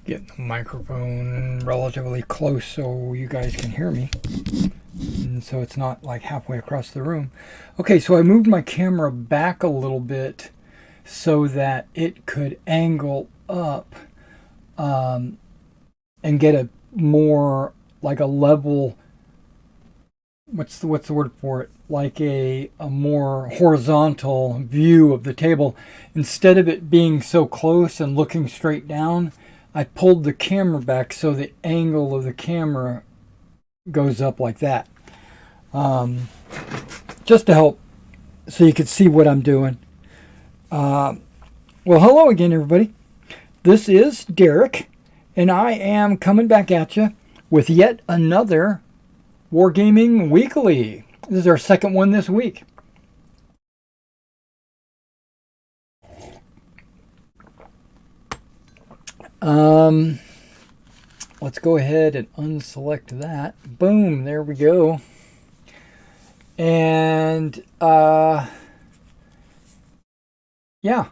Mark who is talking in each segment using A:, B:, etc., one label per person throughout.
A: Get the microphone relatively close so you guys can hear me. And so it's not like halfway across the room. Okay, so I moved my camera back a little bit so that it could angle up and get a more like a level, what's the word for it? Like a more horizontal view of the table. Instead of it being so close and looking straight down, I pulled the camera back so the angle of the camera goes up like that. Just to help so you could see what I'm doing. Well, hello again, everybody. This is Derek, and I am coming back at you with yet another Wargaming Weekly. This is our second one this week. Let's go ahead and unselect that. Boom, there we go. And yeah.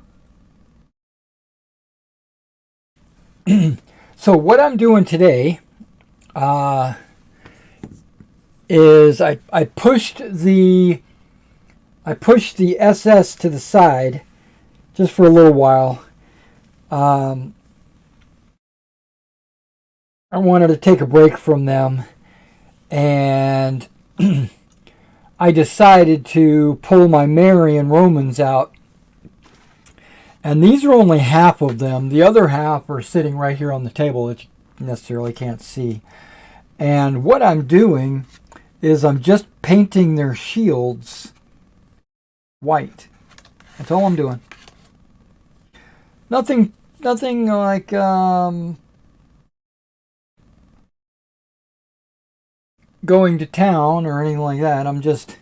A: So what I'm doing today is I pushed the SS to the side just for a little while. I wanted to take a break from them, and I decided to pull my Mary and Romans out. And these are only half of them. The other half are sitting right here on the table that you necessarily can't see. And what I'm doing is I'm just painting their shields white. That's all I'm doing. Nothing like going to town or anything like that. I'm just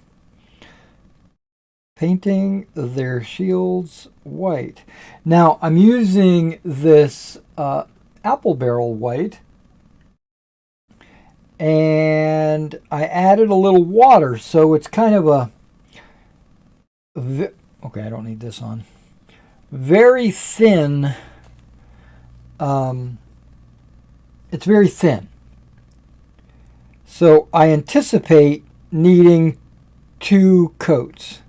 A: painting their shields white. Now I'm using this apple barrel white, and I added a little water, so it's kind of a okay, I don't need this on. Very thin. It's very thin. So I anticipate needing 2 coats.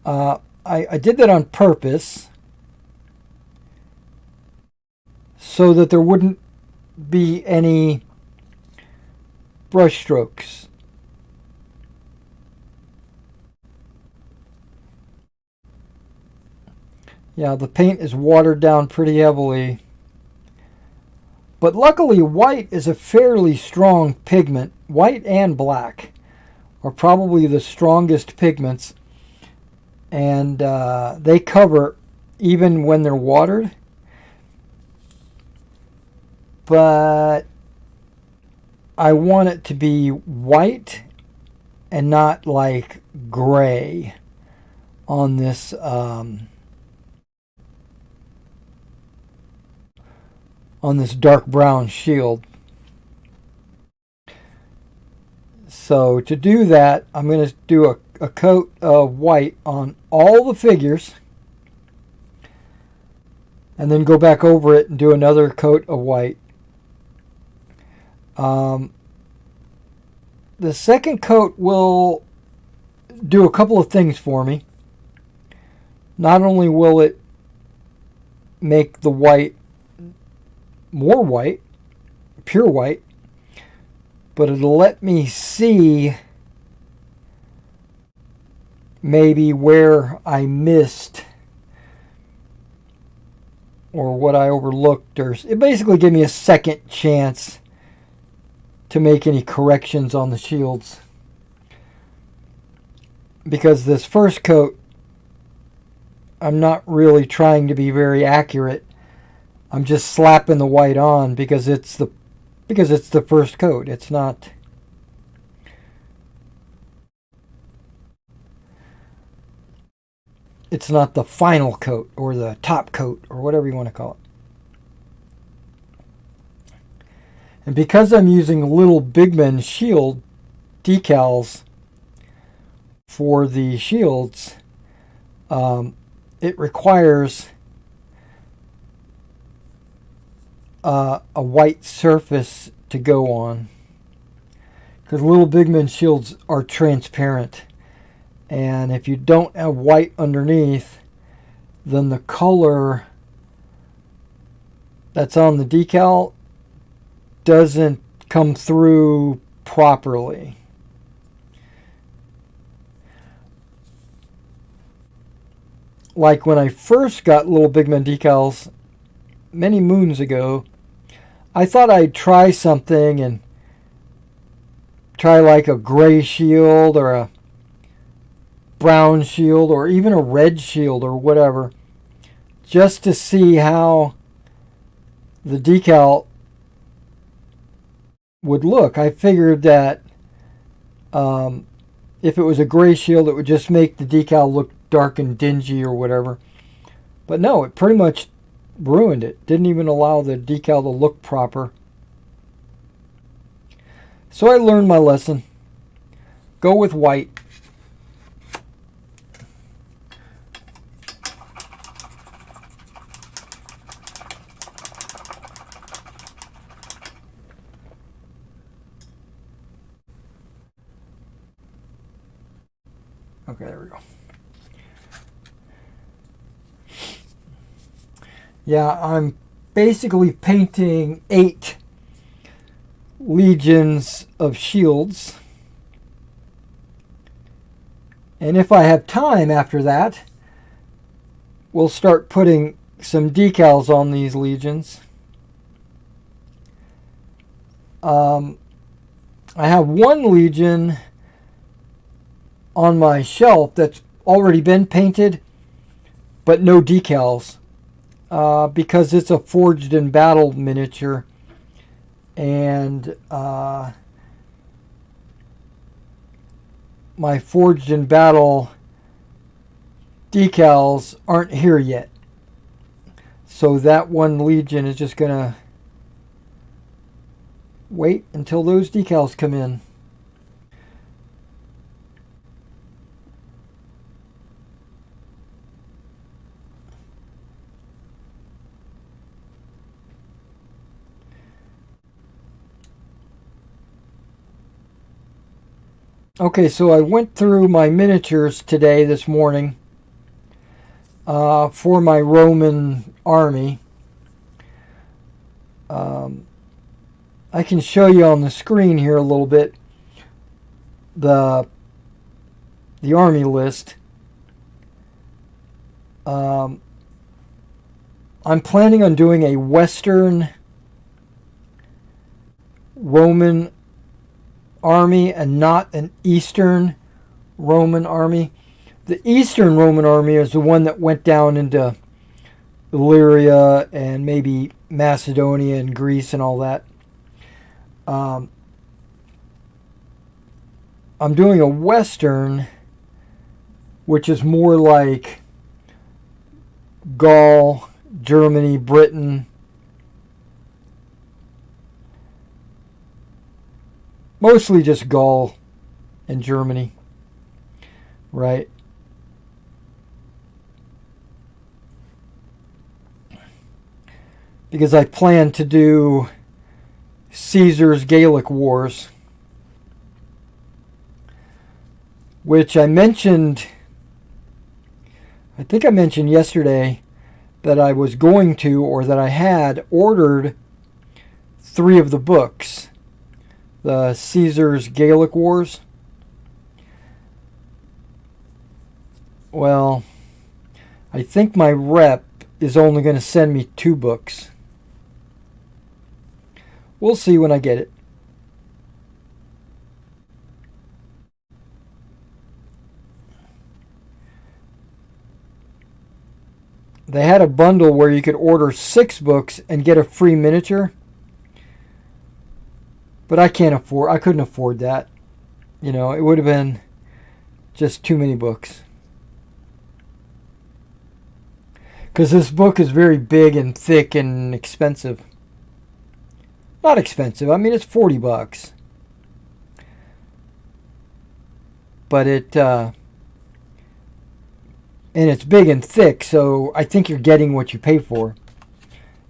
A: I did that on purpose so that there wouldn't be any brush strokes. Yeah, the paint is watered down pretty heavily. But luckily, white is a fairly strong pigment. White and black are probably the strongest pigments. And they cover even when they're watered. But I want it to be white and not like gray on this dark brown shield. So to do that, I'm going to do a coat of white on all the figures, and then go back over it and do another coat of white. The second coat will do a couple of things for me. Not only will it make the white more white, pure white, but it'll let me see maybe where I missed or what I overlooked, or it basically gave me a second chance to make any corrections on the shields, because this first coat I'm not really trying to be very accurate. I'm just slapping the white on because it's the first coat. It's not the final coat or the top coat or whatever you want to call it. And because I'm using little Big Men shield decals for the shields, it requires a white surface to go on. Because little big men shields are transparent. And if you don't have white underneath, then the color that's on the decal doesn't come through properly. Like when I first got little big men decals many moons ago, I thought I'd try something and try like a gray shield or a brown shield or even a red shield or whatever, just to see how the decal would look. I figured that if it was a gray shield, it would just make the decal look dark and dingy or whatever. But no, it pretty much ruined it. Didn't even allow the decal to look proper. So I learned my lesson. Go with white. Okay, there we go. Yeah, I'm basically painting 8 legions of shields. And if I have time after that, we'll start putting some decals on these legions. I have one legion on my shelf that's already been painted, but no decals. Because it's a forged in battle miniature, and my forged in battle decals aren't here yet, so that one legion is just gonna wait until those decals come in. Okay, so I went through my miniatures today, this morning, for my Roman army. I can show you on the screen here a little bit the army list. I'm planning on doing a Western Roman army and not an Eastern Roman army. The Eastern Roman army is the one that went down into Illyria and maybe Macedonia and Greece and all that. I'm doing a Western, which is more like Gaul, Germany, Britain. Mostly just Gaul and Germany, right? Because I plan to do Caesar's Gallic Wars, which I mentioned, I think I mentioned yesterday that I was going to, or that I had ordered 3 of the books. The Caesar's Gallic Wars. Well, I think my rep is only going to send me 2 books. We'll see when I get it. They had a bundle where you could order 6 books and get a free miniature. But I couldn't afford that. You know, it would have been just too many books. Because this book is very big and thick and expensive. Not expensive, I mean it's $40. But and it's big and thick, so I think you're getting what you pay for.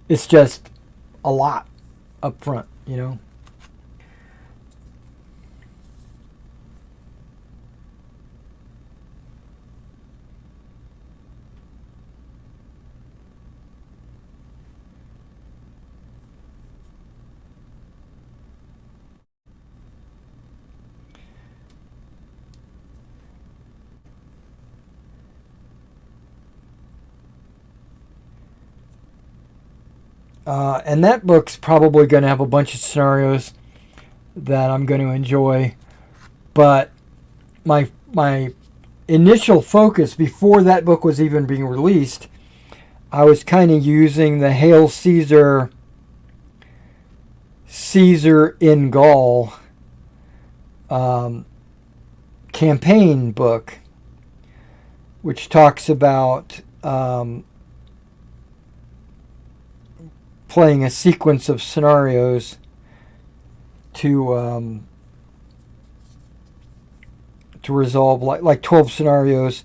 A: It's just a lot up front, you know. And that book's probably going to have a bunch of scenarios that I'm going to enjoy. But my initial focus before that book was even being released, I was kind of using the Hail Caesar in Gaul campaign book, which talks about playing a sequence of scenarios to resolve like 12 scenarios,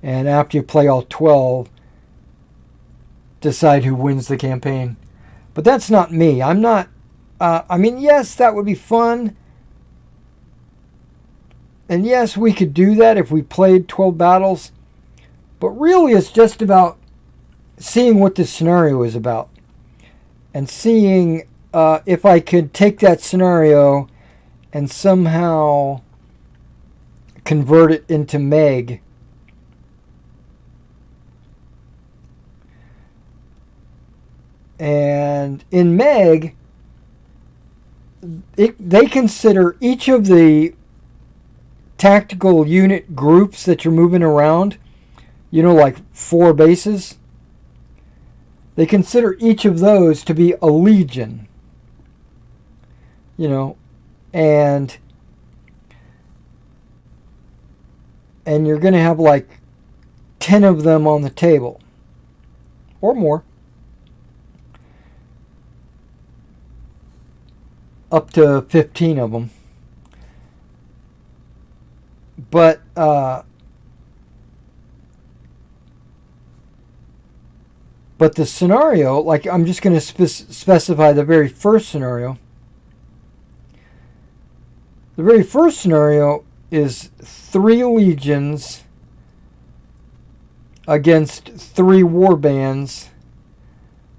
A: and after you play all 12, decide who wins the campaign. But that's not me. I'm not. I mean, yes, that would be fun, and yes, we could do that if we played 12 battles. But really, it's just about seeing what the scenario is about, and seeing if I could take that scenario and somehow convert it into Meg. And in Meg, they consider each of the tactical unit groups that you're moving around, you know, like 4 bases. They consider each of those to be a legion, you know, and you're going to have like 10 of them on the table or more, up to 15 of them. But the scenario, like, I'm just going to specify the very first scenario. The very first scenario is 3 legions against 3 war bands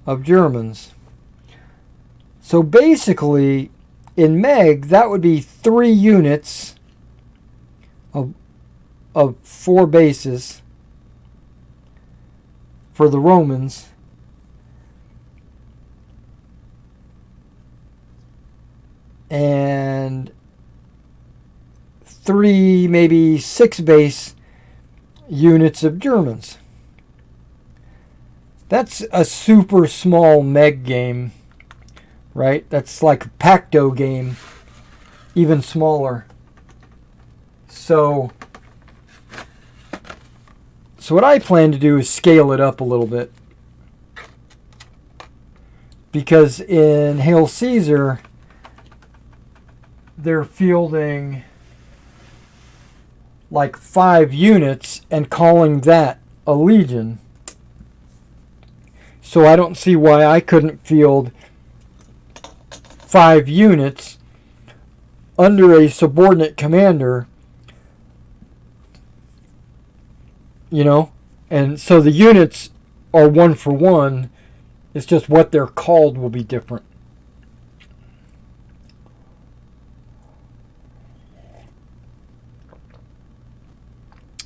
A: of Germans. So basically, in Meg, that would be 3 units of 4 bases for the Romans, and 3, maybe 6 base units of Germans. That's a super small Meg game, right? That's like a Pacto game, even smaller. So what I plan to do is scale it up a little bit, because in Hail Caesar, they're fielding like 5 units and calling that a legion. So I don't see why I couldn't field 5 units under a subordinate commander, you know. And so the units are 1 for 1. It's just what they're called will be different.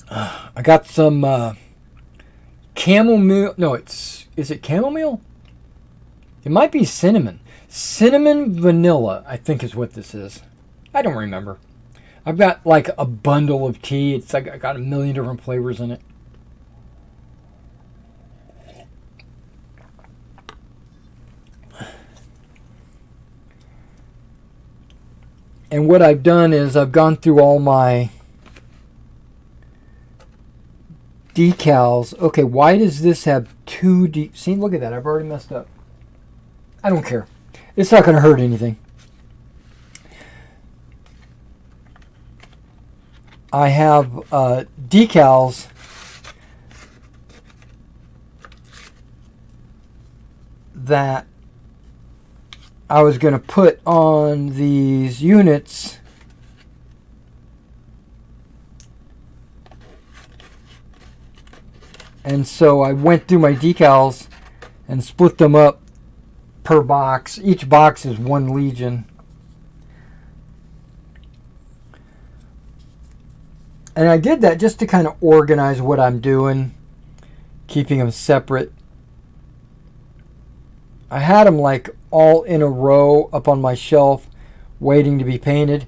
A: I got some chamomile. No, is it chamomile? It might be cinnamon. Cinnamon vanilla, I think, is what this is. I don't remember. I've got like a bundle of tea. It's like I got a million different flavors in it. And what I've done is I've gone through all my decals. Okay, why does this have 2 See, look at that. I've already messed up. I don't care. It's not going to hurt anything. I have decals that I was going to put on these units. And so I went through my decals and split them up per box. Each box is 1 Legion. And I did that just to kind of organize what I'm doing, keeping them separate. I had them like all in a row up on my shelf, waiting to be painted.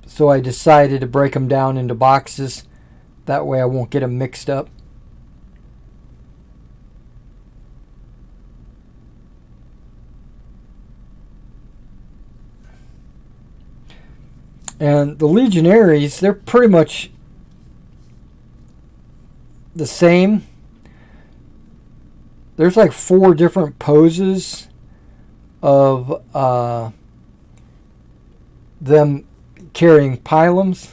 A: So I decided to break them down into boxes. That way I won't get them mixed up. And the Legionaries, they're pretty much the same. There's like 4 different poses of them carrying pilums,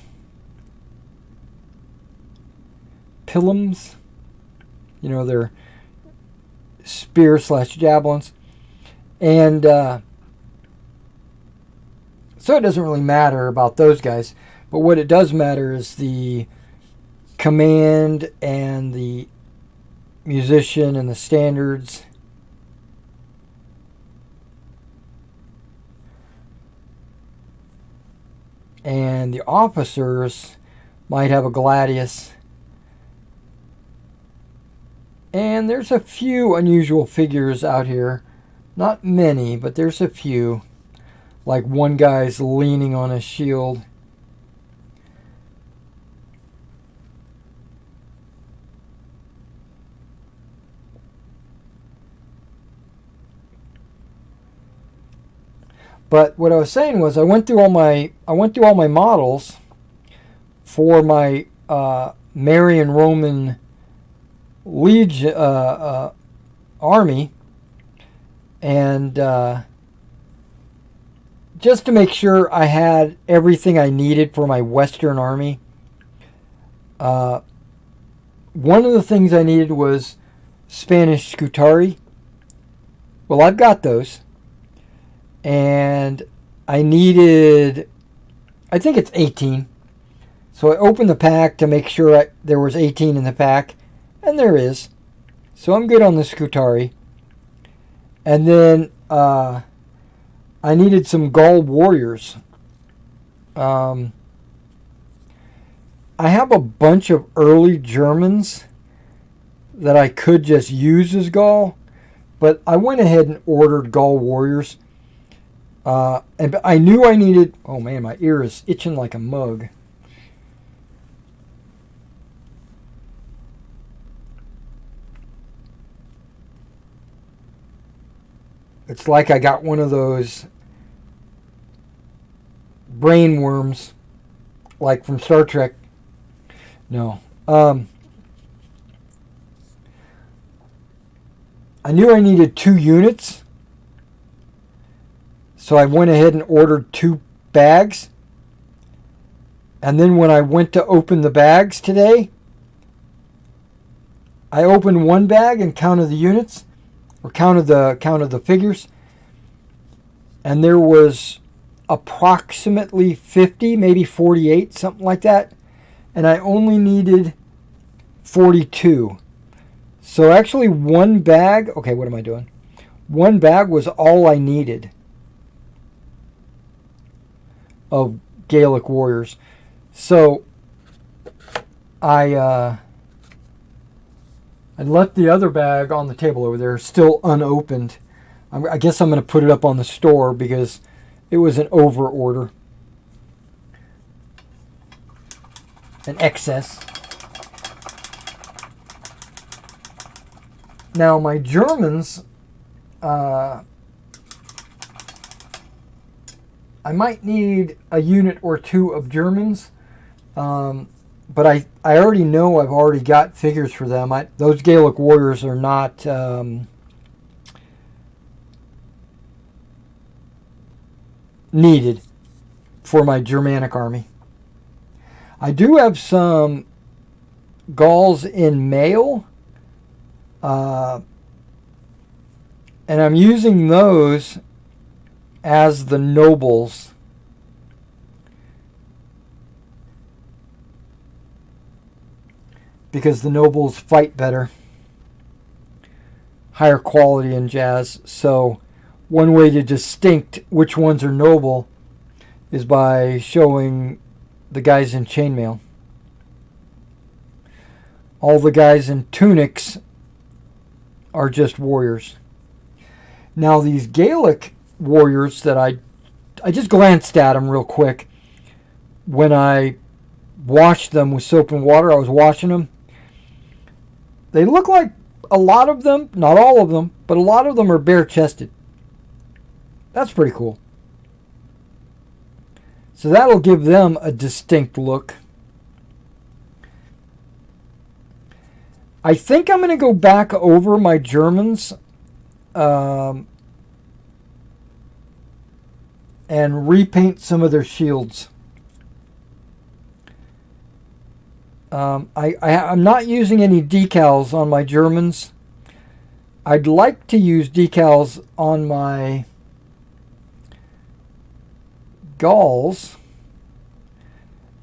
A: you know, they're spear/javelins, and so it doesn't really matter about those guys, but what it does matter is the command and the musician and the standards. And the officers might have a gladius. And there's a few unusual figures out here. Not many, but there's a few. Like one guy's leaning on a shield. But what I was saying was I went through all my models for my Marian Roman Legion army, and just to make sure I had everything I needed for my Western army. One of the things I needed was Spanish Scutari. Well, I've got those. And I needed, I think it's 18. So I opened the pack to make sure there was 18 in the pack. And there is. So I'm good on the Scutari. And then I needed some Gaul warriors. I have a bunch of early Germans that I could just use as Gaul. But I went ahead and ordered Gaul warriors. And I knew I needed... Oh man, my ear is itching like a mug. It's like I got one of those brain worms, like from Star Trek. No. I knew I needed 2 units. So I went ahead and ordered 2 bags. And then when I went to open the bags today, I opened one bag and counted the units, or counted the figures, and there was approximately 50, maybe 48, something like that, and I only needed 42. So actually one bag, okay, what am I doing? One bag was all I needed of Gaelic warriors. So I left the other bag on the table over there, still unopened. I guess I'm going to put it up on the store because it was an over order, an excess. Now my Germans, I might need a unit or 2 of Germans, but I already know I've already got figures for them. Those Gaelic warriors are not needed for my Germanic army. I do have some Gauls in mail, And I'm using those as the nobles. Because the nobles fight better. Higher quality and jazz. So one way to distinct which ones are noble is by showing the guys in chainmail. All the guys in tunics are just warriors. Now these Gaelic warriors that I just glanced at them real quick when I washed them with soap and water. I was washing them. They look like a lot of them, not all of them, but a lot of them are bare-chested. That's pretty cool. So that'll give them a distinct look. I think I'm going to go back over my Germans and repaint some of their shields. I'm not using any decals on my Germans. I'd like to use decals on my Gauls.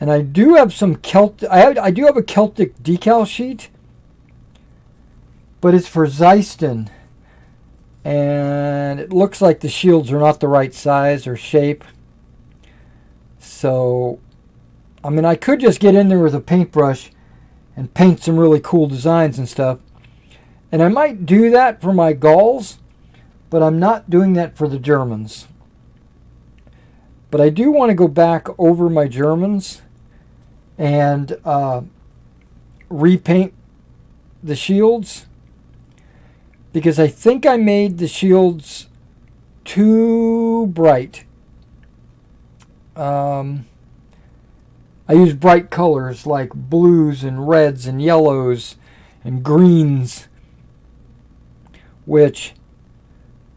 A: And I do have some I do have a Celtic decal sheet, but it's for Zeiston. And it looks like the shields are not the right size or shape. So, I mean, I could just get in there with a paintbrush and paint some really cool designs and stuff. And I might do that for my Gauls, but I'm not doing that for the Germans. But I do want to go back over my Germans and repaint the shields, because I think I made the shields too bright. I use bright colors like blues and reds and yellows and greens, which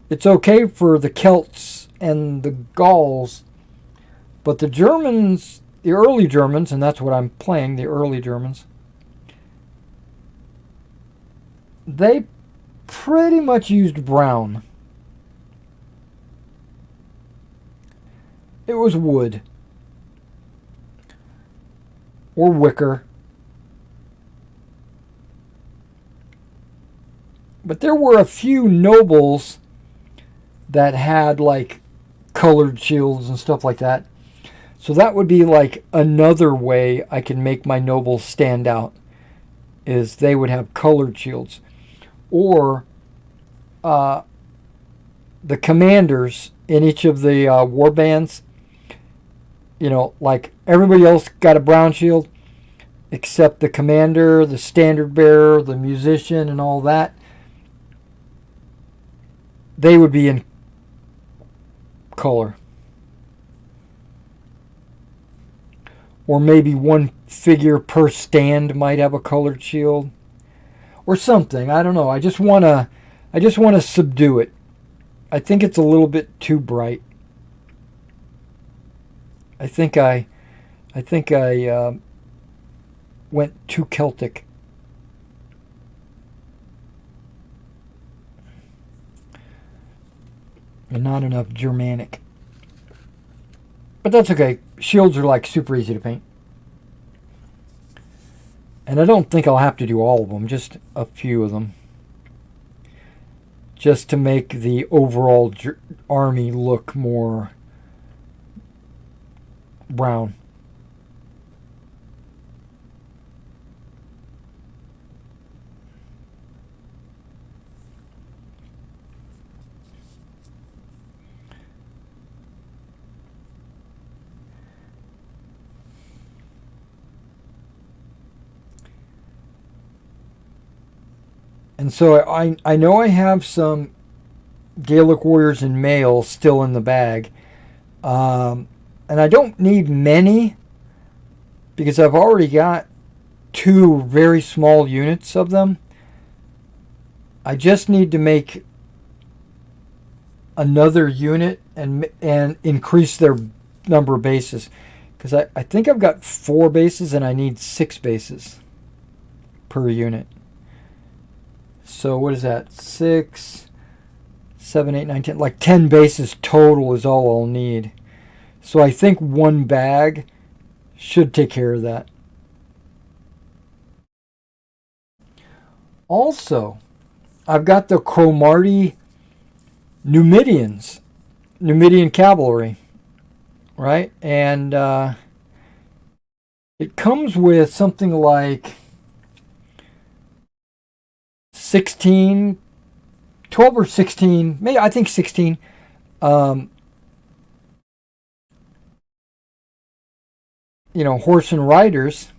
A: it's okay for the Celts and the Gauls, but the Germans, the early Germans, and that's what I'm playing, the early Germans, they pretty much used brown. It was wood or wicker. But there were a few nobles that had like colored shields and stuff like that. So that would be like another way I can make my nobles stand out, is they would have colored shields. Or the commanders in each of the war bands, you know, like everybody else got a brown shield except the commander, the standard bearer, the musician, and all that. They would be in color. Or maybe one figure per stand might have a colored shield. Or something. I don't know. I just want to subdue it. I think it's a little bit too bright. I think I went too Celtic. And not enough Germanic. But that's okay. Shields are like super easy to paint. And I don't think I'll have to do all of them, just a few of them. Just to make the overall army look more brown. And so I know I have some Gaelic warriors in mail still in the bag. And I don't need many, because I've already got 2 very small units of them. I just need to make another unit and increase their number of bases. Because I think I've got 4 bases and I need 6 bases per unit. So what is that? 6, 7, 8, 9, 10. Like 10 bases total is all I'll need. So I think one bag should take care of that. Also, I've got the Cromartie Numidian cavalry, right? And it comes with something like 16, 12 or 16, maybe I think 16 horse and riders.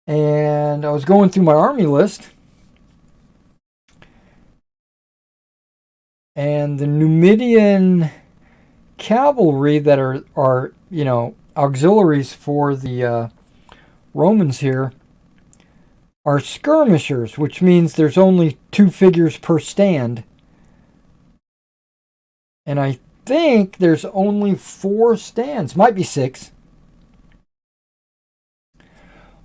A: And I was going through my army list, and the Numidian cavalry that are auxiliaries for the Romans here are skirmishers, which means there's only 2 figures per stand. And I think there's only 4 stands. Might be 6.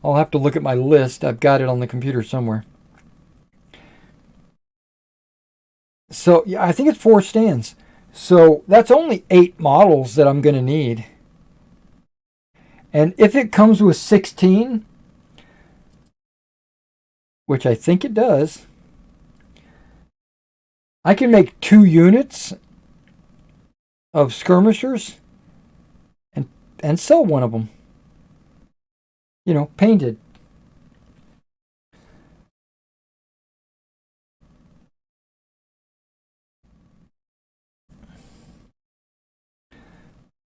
A: I'll have to look at my list. I've got it on the computer somewhere. So, yeah, I think it's 4 stands. So that's only 8 models that I'm going to need. And if it comes with 16, which I think it does, I can make 2 units of skirmishers and sell one of them. Painted.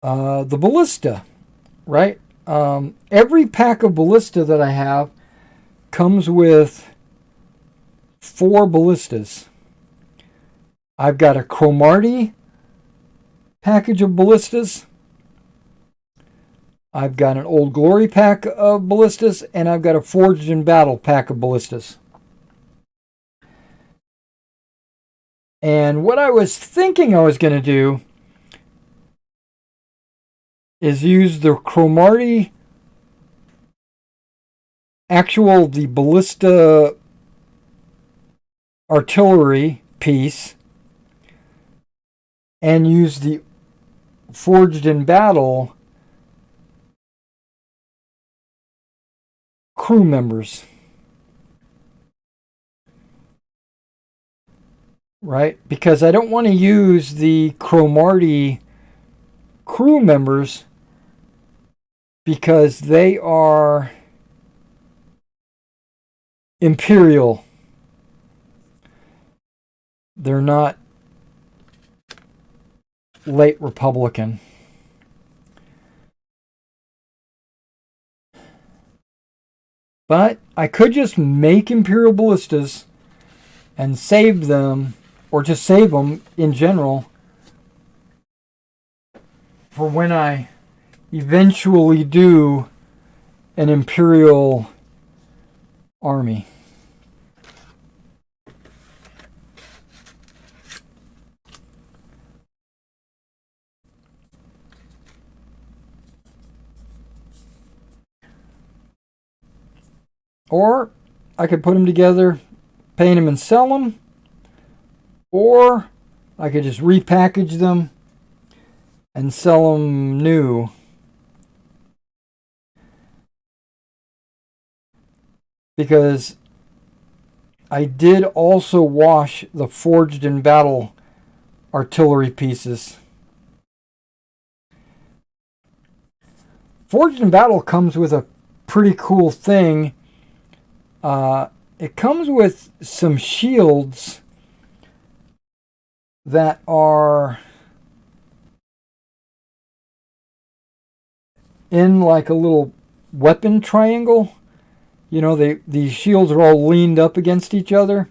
A: The ballista, right? Every pack of ballista that I have comes with 4 ballistas. I've got a Cromartie package of ballistas. I've got an Old Glory pack of ballistas, and I've got a Forged in Battle pack of ballistas. And what I was thinking I was going to do is use the Cromartie the ballista artillery piece, and use the Forged in Battle crew members. Right? Because I don't want to use the Cromartie crew members because they are Imperial. They're not late Republican. But I could just make Imperial ballistas and save them, or just save them in general for when I eventually do an Imperial army. Or I could put them together, paint them and sell them. Or I could just repackage them and sell them new. Because I did also wash the Forged in Battle artillery pieces. Forged in Battle comes with a pretty cool thing. It comes with some shields that are in like a little weapon triangle. These shields are all leaned up against each other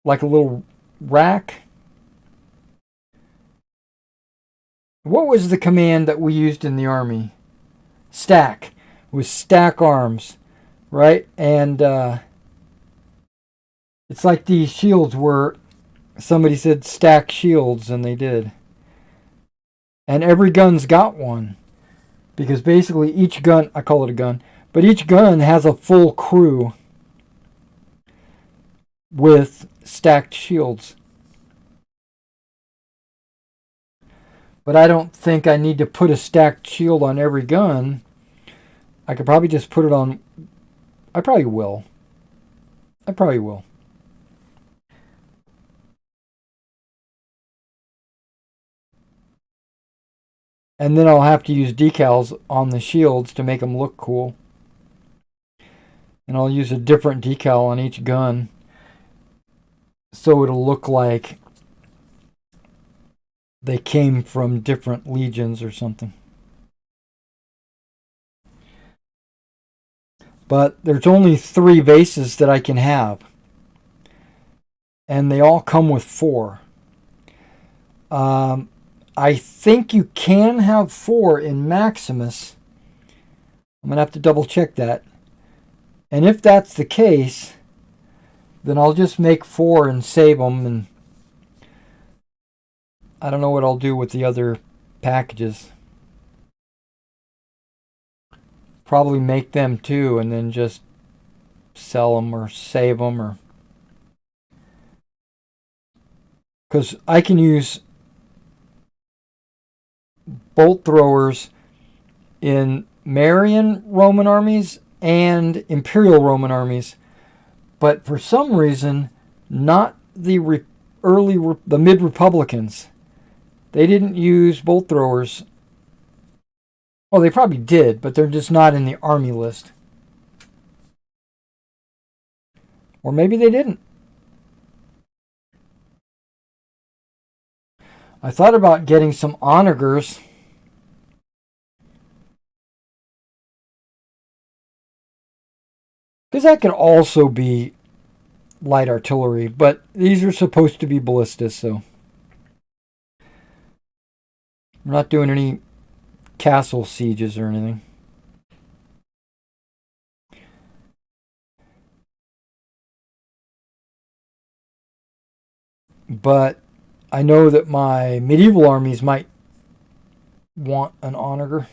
A: like a little rack. What was the command that we used in the army? Stack. It was stack arms, right? And it's like these shields were, somebody said stack shields, and they did. And every gun's got one. Because basically each gun, I call it a gun, but each gun has a full crew. with stacked shields. But I don't think I need to put a stacked shield on every gun. I could probably just put it on... I probably will. And then I'll have to use decals on the shields to make them look cool. And I'll use a different decal on each gun, so it'll look like they came from different legions or something. But there's only 3 vases that I can have. And they all come with 4. I think you can have 4 in Maximus. I'm going to have to double check that. And if that's the case, then I'll just make 4 and save them. And I don't know what I'll do with the other packages. Probably make them too and then just sell them or save them, or because I can use bolt throwers in Marian Roman armies and Imperial Roman armies, but for some reason not the mid-Republicans. They didn't use bolt throwers. Well, they probably did, but they're just not in the army list. Or maybe they didn't. I thought about getting some onagers. Because that could also be light artillery, but these are supposed to be ballistas, so I'm not doing any castle sieges or anything. But I know that my medieval armies might want an onager.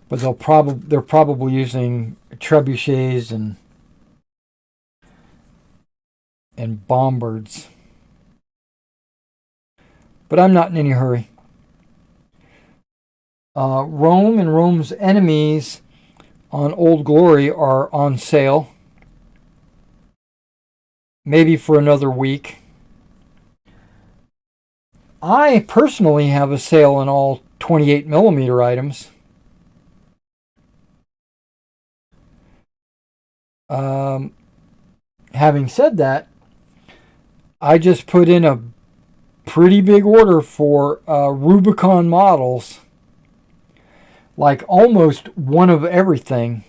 A: But they're probably using trebuchets and bombards. But I'm not in any hurry. Rome and Rome's enemies on Old Glory are on sale. Maybe for another week. I personally have a sale on all 28mm items. Having said that, I just put in a pretty big order for Rubicon models. Like almost one of everything.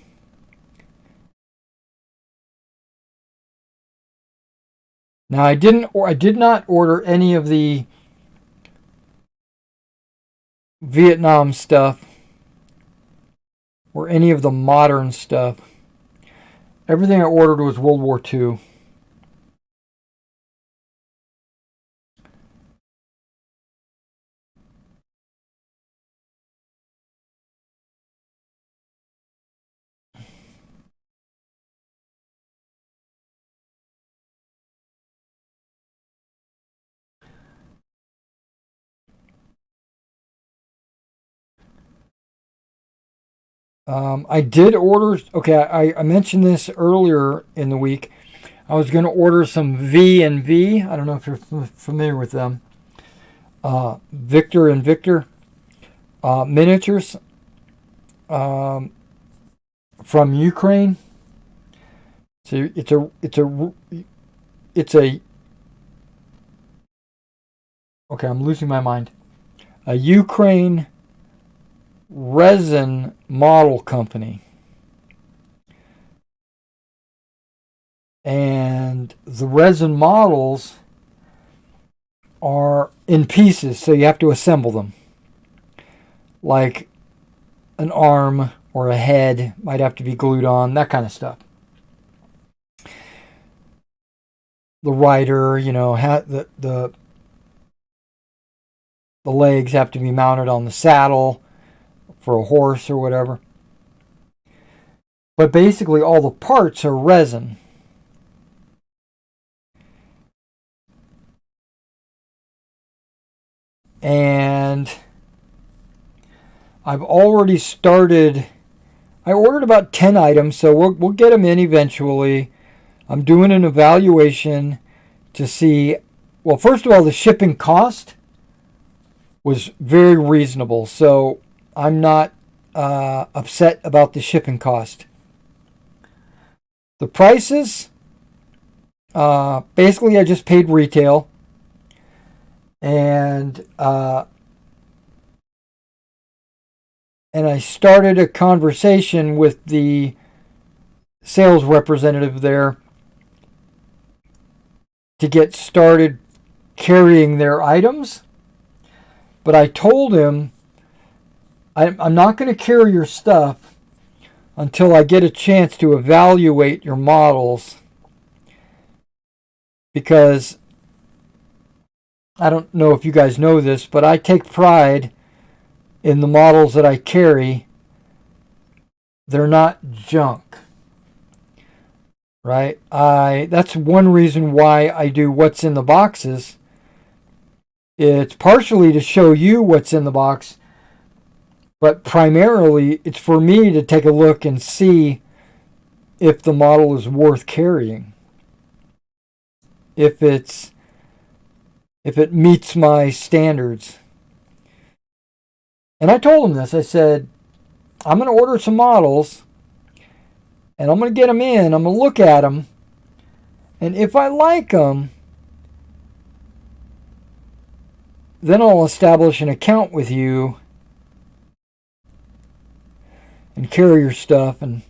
A: Now I did not order any of the Vietnam stuff or any of the modern stuff. Everything I ordered was World War II. I did order... Okay, I mentioned this earlier in the week. I was going to order some V&V. I don't know if you're familiar with them. Victor and Victor miniatures from Ukraine. So it's a okay, I'm losing my mind. A Ukraine resin model company. And the resin models are in pieces, so you have to assemble them. Like an arm or a head might have to be glued on, that kind of stuff. The rider, the legs have to be mounted on the saddle for a horse or whatever. But basically all the parts are resin. And I've already started. I ordered about 10 items, so we'll get them in eventually. I'm doing an evaluation to see. Well, first of all, the shipping cost was very reasonable, so I'm not upset about the shipping cost. The prices, basically, I just paid retail, and I started a conversation with the sales representative there to get started carrying their items. But I told him, I'm not going to carry your stuff until I get a chance to evaluate your models, because I don't know if you guys know this, but I take pride in the models that I carry. They're not junk, right? That's one reason why I do what's in the boxes. It's partially to show you what's in the box, but primarily it's for me to take a look and see if the model is worth carrying, if it meets my standards. And I told him this. I said, I'm going to order some models, and I'm going to get them in. I'm going to look at them, and if I like them, then I'll establish an account with you and carry your stuff and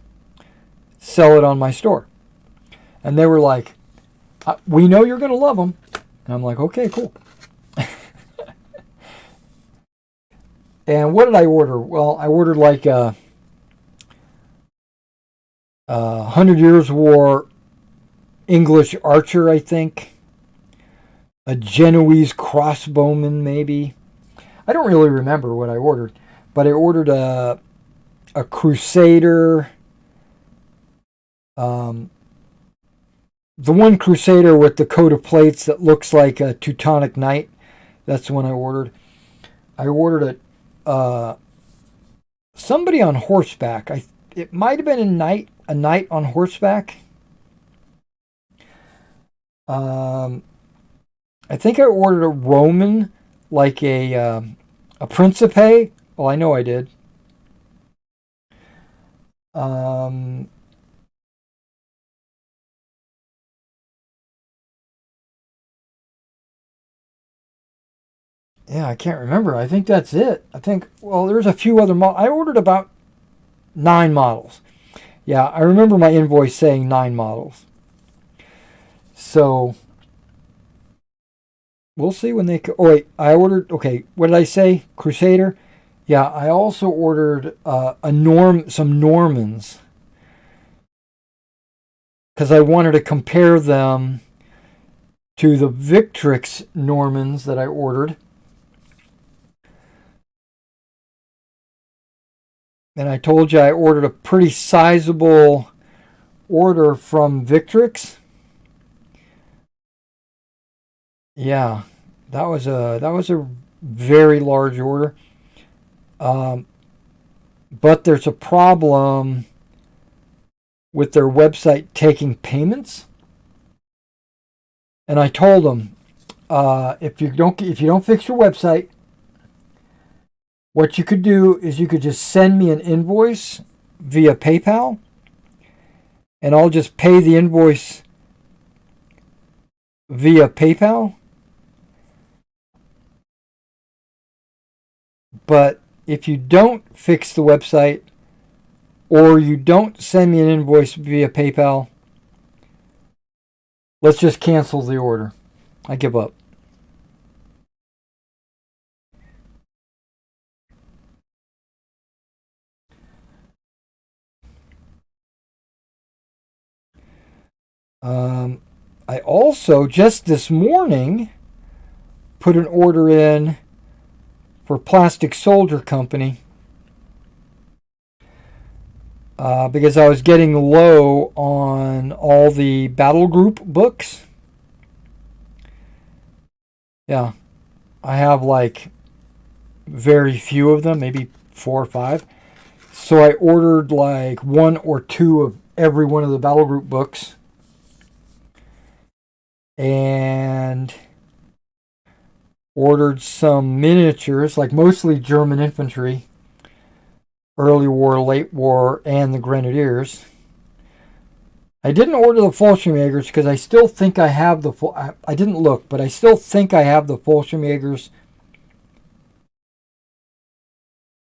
A: sell it on my store. And they were like, we know you're going to love them. And I'm like, okay, cool. And what did I order? Well, I ordered like a 100 Years' War English archer, I think. A Genoese crossbowman, maybe. I don't really remember what I ordered. But I ordered a Crusader. The one Crusader with the coat of plates that looks like a Teutonic Knight. That's the one I ordered. I ordered somebody on horseback. It might have been a knight on horseback. I think I ordered a Roman, like a Principe. Well, I know I did. Yeah, I can't remember. I think that's it. Well, there's a few other models. I ordered about 9 models. Yeah, I remember my invoice saying 9 models. So, we'll see when they... Oh, wait, I ordered... Okay, what did I say? Crusader? Yeah, I also ordered some Normans, because I wanted to compare them to the Victrix Normans that I ordered. And I told you I ordered a pretty sizable order from Victrix. Yeah, that was a very large order. But there's a problem with their website taking payments. And I told them, if you don't fix your website, what you could do is you could just send me an invoice via PayPal, and I'll just pay the invoice via PayPal. But if you don't fix the website, or you don't send me an invoice via PayPal, let's just cancel the order. I give up. I also, just this morning, put an order in for Plastic Soldier Company. because I was getting low on all the battle group books. Yeah, I have like very few of them, maybe 4 or 5. So I ordered like 1 or 2 of every one of the battle group books. And ordered some miniatures, like mostly German infantry, early war, late war, and the grenadiers. I didn't order the Fallschirmjägers because I still think I have the full. I didn't look, but I still think I have the Fallschirmjägers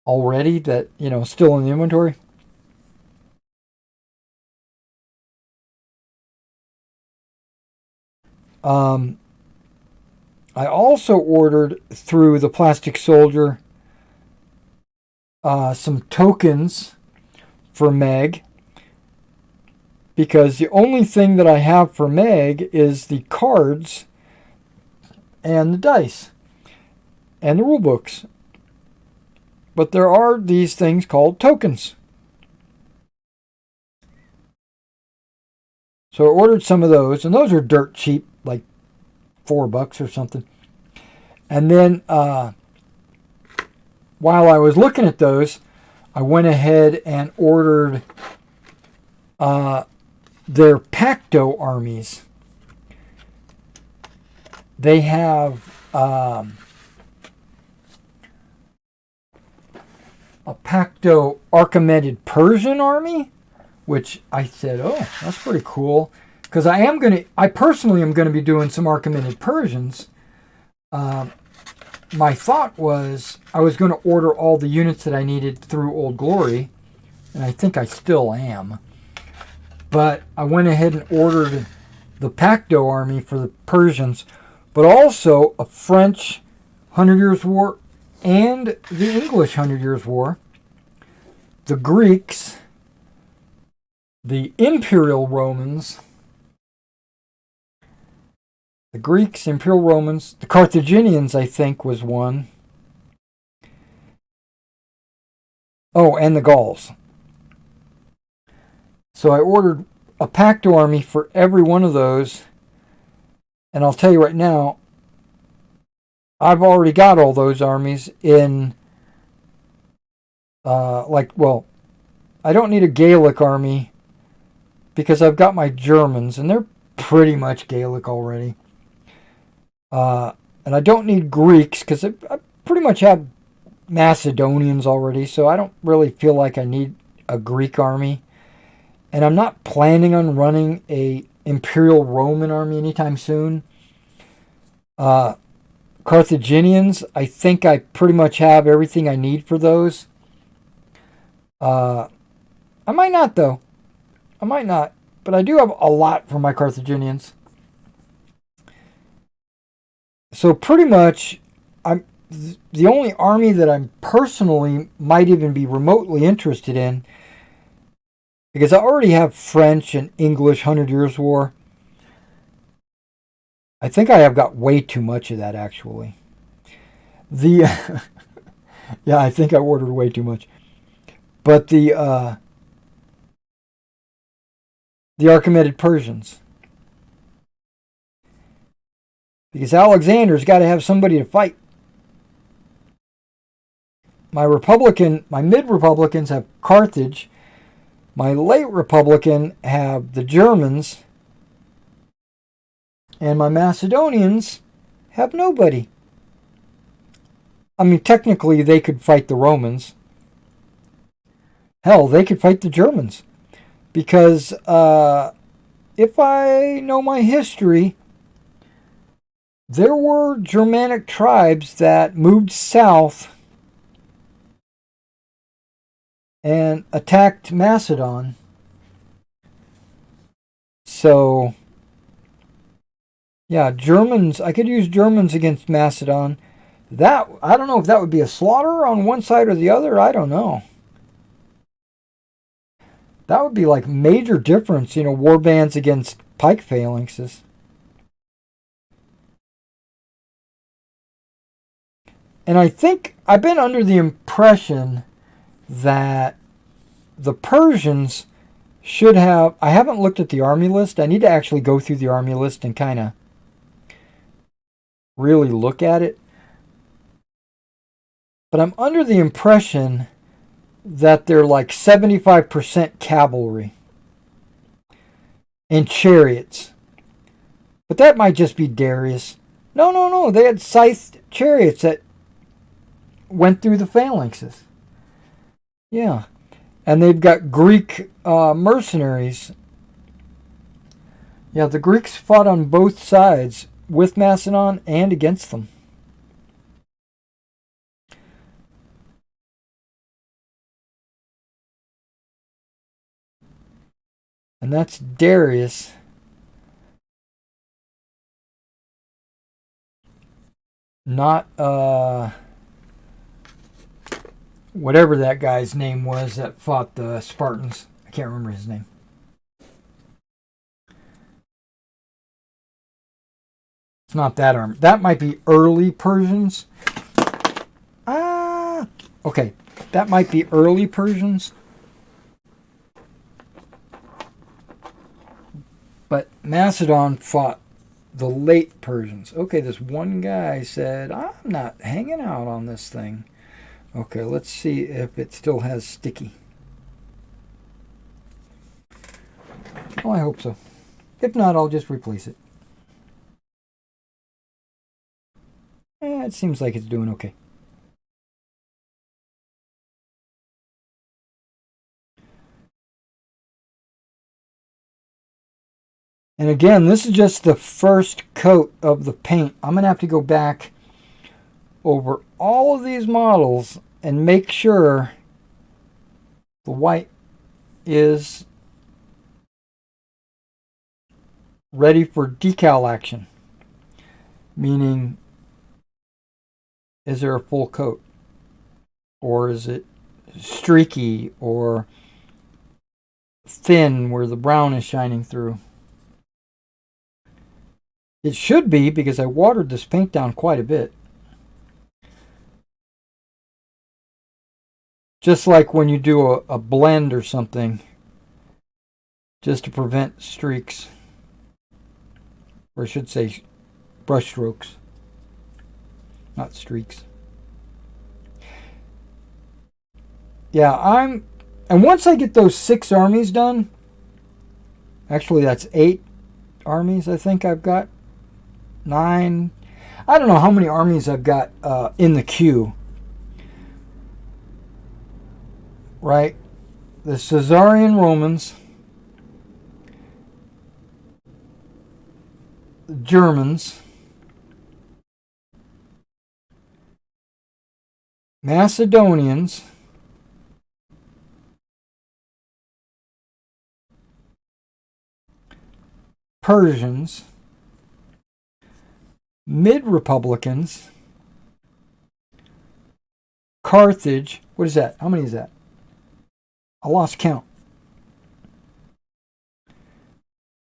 A: already. That still in the inventory. I also ordered through the Plastic Soldier some tokens for Meg, because the only thing that I have for Meg is the cards and the dice and the rule books. But there are these things called tokens. So I ordered some of those, and those are dirt cheap, like $4 or something. And then while I was looking at those, I went ahead and ordered their Pacto armies. They have a Pacto Archimedes Persian army, which I said, oh, that's pretty cool. Because I personally am going to be doing some Archimedes Persians. My thought was I was going to order all the units that I needed through Old Glory, and I think I still am. But I went ahead and ordered the Pacto army for the Persians, but also a French 100 Years' War and the English 100 Years' War, the Greeks, the Imperial Romans, the Greeks, Imperial Romans, the Carthaginians, I think, was one. Oh, and the Gauls. So I ordered a Pacto army for every one of those. And I'll tell you right now, I've already got all those armies in, I don't need a Gaelic army because I've got my Germans, and they're pretty much Gaelic already. And I don't need Greeks because I pretty much have Macedonians already, so I don't really feel like I need a Greek army. And I'm not planning on running a Imperial Roman army anytime soon. Carthaginians, I think I pretty much have everything I need for those. I might not, though. I might not. But I do have a lot for my Carthaginians. So pretty much, the only army that I'm personally might even be remotely interested in, because I already have French and English 100 Years' War. I think I have got way too much of that, actually. Yeah, I think I ordered way too much. But the Archimedes Persians. Because Alexander's got to have somebody to fight. My mid-Republicans have Carthage. My late Republican have the Germans. And my Macedonians have nobody. I mean, technically they could fight the Romans. Hell, they could fight the Germans. Because if I know my history, there were Germanic tribes that moved south and attacked Macedon. So, yeah, Germans, I could use Germans against Macedon. I don't know if that would be a slaughter on one side or the other. I don't know. That would be like major difference, war bands against pike phalanxes. And I think I've been under the impression that the Persians should have... I haven't looked at the army list. I need to actually go through the army list and kind of really look at it. But I'm under the impression that they're like 75% cavalry and chariots. But that might just be Darius. No. They had scythed chariots that went through the phalanxes. Yeah. And they've got Greek mercenaries. Yeah, the Greeks fought on both sides with Macedon and against them. And that's Darius. Not, whatever that guy's name was that fought the Spartans. I can't remember his name. It's not that army. That might be early Persians. Okay. That might be early Persians. But Macedon fought the late Persians. Okay, this one guy said, I'm not hanging out on this thing. Okay, let's see if it still has sticky. Oh, I hope so. If not, I'll just replace it. It seems like it's doing okay. And again, this is just the first coat of the paint. I'm going to have to go back over all of these models and make sure the white is ready for decal action. Meaning, is there a full coat? Or is it streaky or thin where the brown is shining through? It should be, because I watered this paint down quite a bit. Just like when you do a blend or something, just to prevent streaks. Or I should say brush strokes, not streaks. Yeah, and once I get those 6 armies done, actually that's 8 armies I think I've got. 9. I don't know how many armies I've got in the queue. Right? The Caesarian Romans, the Germans, Macedonians, Persians, Mid-Republicans, Carthage. What is that? How many is that? I lost count.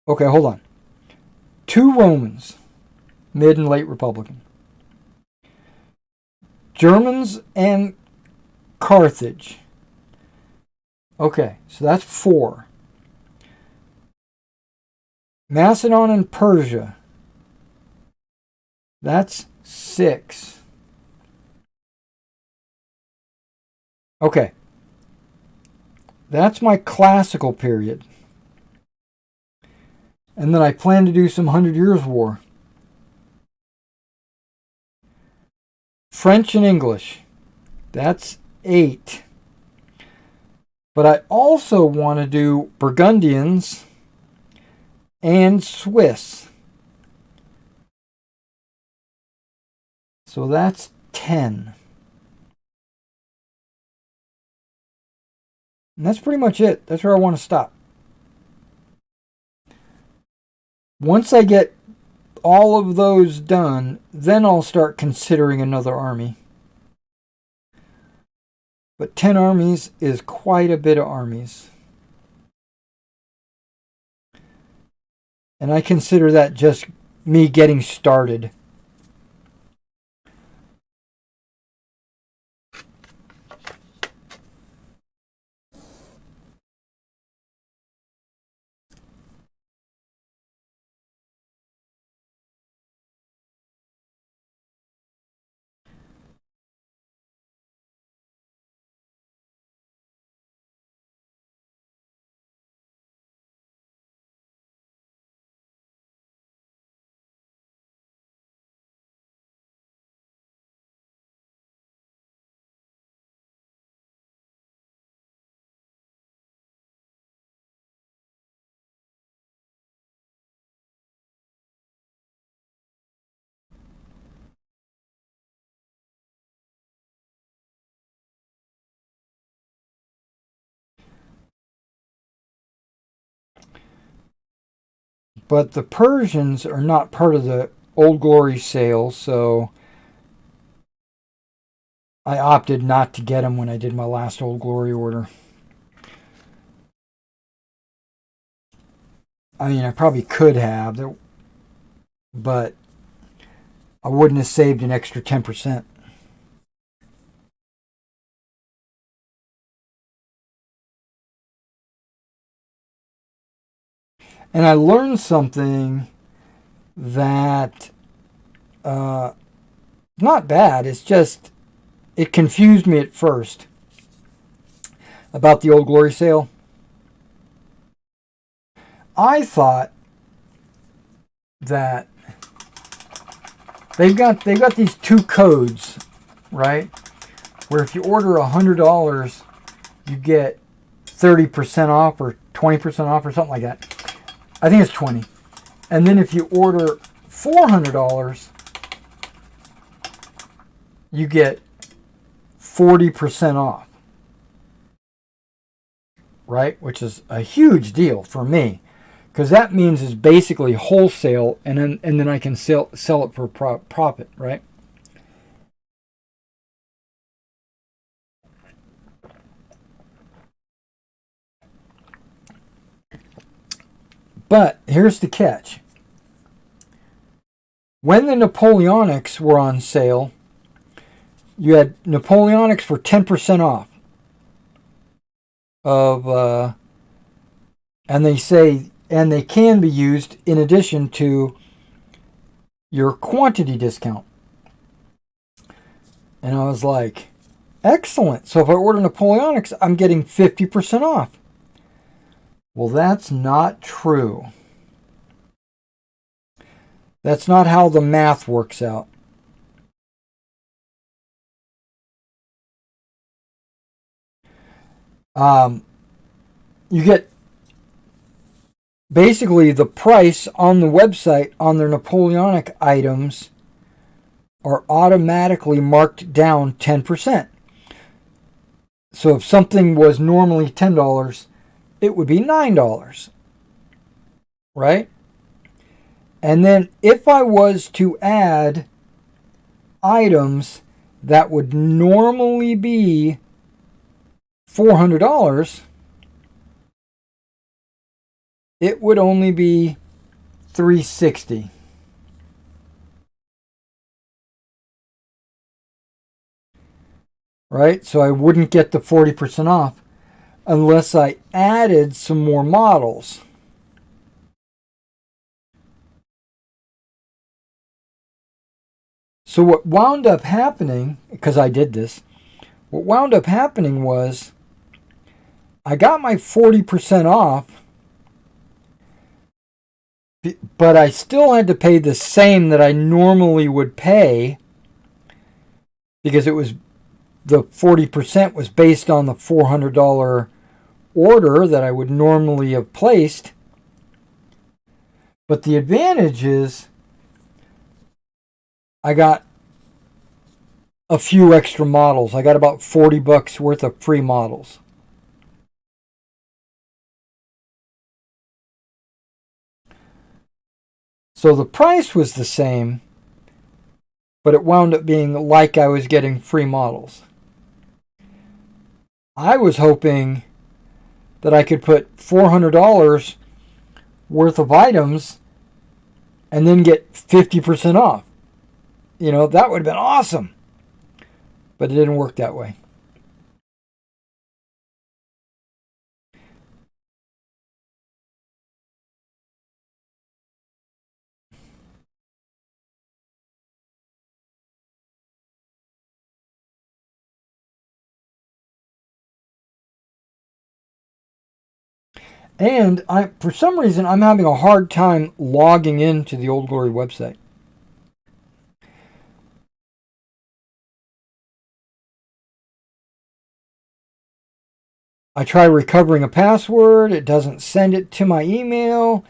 A: Okay, hold on. 2 Romans, Mid and Late Republican. Germans and Carthage. Okay, so that's 4. Macedon and Persia. That's 6. Okay. That's my classical period. And then I plan to do some 100 Years' War. French and English. That's 8. But I also want to do Burgundians and Swiss. So that's 10. And that's pretty much it. That's where I want to stop. Once I get all of those done, then I'll start considering another army. But 10 armies is quite a bit of armies. And I consider that just me getting started. But the Persians are not part of the Old Glory sale, so I opted not to get them when I did my last Old Glory order. I mean, I probably could have, but I wouldn't have saved an extra 10%. And I learned something that not bad. It's just, it confused me at first about the Old Glory sale. I thought that they've got these two codes, right? Where if you order $100, you get 30% off or 20% off or something like that. I think it's 20. And then if you order $400, you get 40% off. Right? Which is a huge deal for me. Because that means it's basically wholesale, and then I can sell it for profit, right? But here's the catch. When the Napoleonics were on sale, you had Napoleonics for 10% off of, and they can be used in addition to your quantity discount. And I was like, excellent. So if I order Napoleonics, I'm getting 50% off. Well, that's not true. That's not how the math works out. You get basically the price on the website on their Napoleonic items are automatically marked down 10%. So if something was normally $10, it would be $9, right? And then if I was to add items that would normally be $400, it would only be $360. Right? So I wouldn't get the 40% off unless I added some more models. So what wound up happening, because I did this, what wound up happening was I got my 40% off, but I still had to pay the same that I normally would pay because it was the 40% was based on the $400 order that I would normally have placed. But the advantage is I got a few extra models. I got about $40 worth of free models. So the price was the same, but it wound up being like I was getting free models. I was hoping that I could put $400 worth of items and then get 50% off. You know, that would have been awesome. But it didn't work that way. And for some reason, I'm having a hard time logging into the Old Glory website. I try recovering a password. It doesn't send it to my email.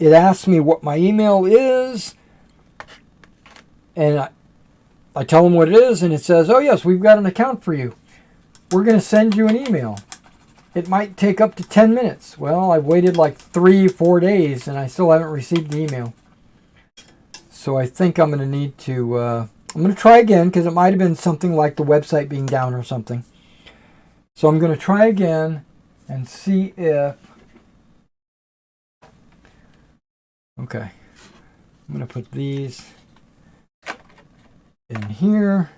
A: It asks me what my email is. And I tell them what it is, and it says, oh, yes, we've got an account for you. We're going to send you an email. it might take up to 10 minutes. Well, I've waited like 3-4 days and I still haven't received the email. So I think I'm going to need to, I'm going to try again because it might have been something like the website being down or something. So I'm going to try again and see if, okay, I'm going to put these in here.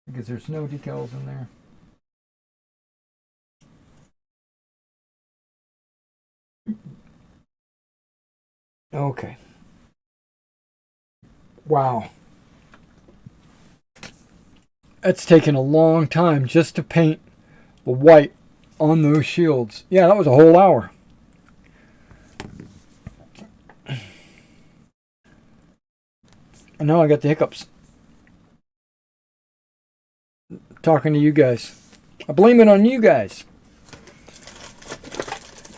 A: Because there's no decals in there. Okay. Wow. It's taken a long time just to paint the white on those shields. Yeah, that was a whole hour. And now I got the hiccups. Talking to you guys. I blame it on you guys.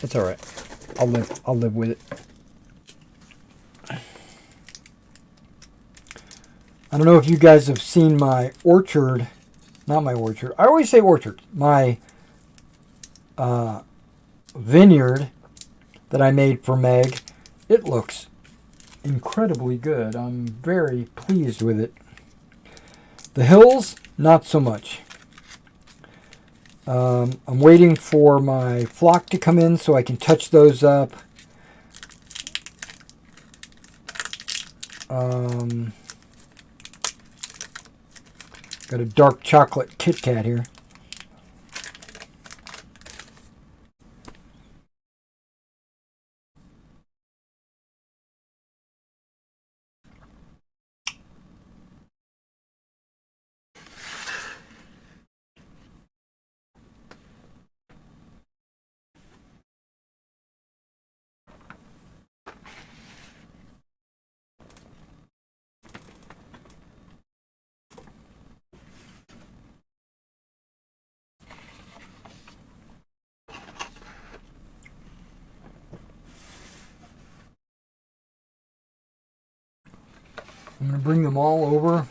A: It's all right. I'll live with it. I don't know if you guys have seen my orchard. Not my orchard. I always say orchard. My vineyard that I made for Meg. It looks incredibly good. I'm very pleased with it. The hills, not so much. I'm waiting for my flock to come in so I can touch those up. Got a dark chocolate Kit Kat here. I'm going to bring them all over.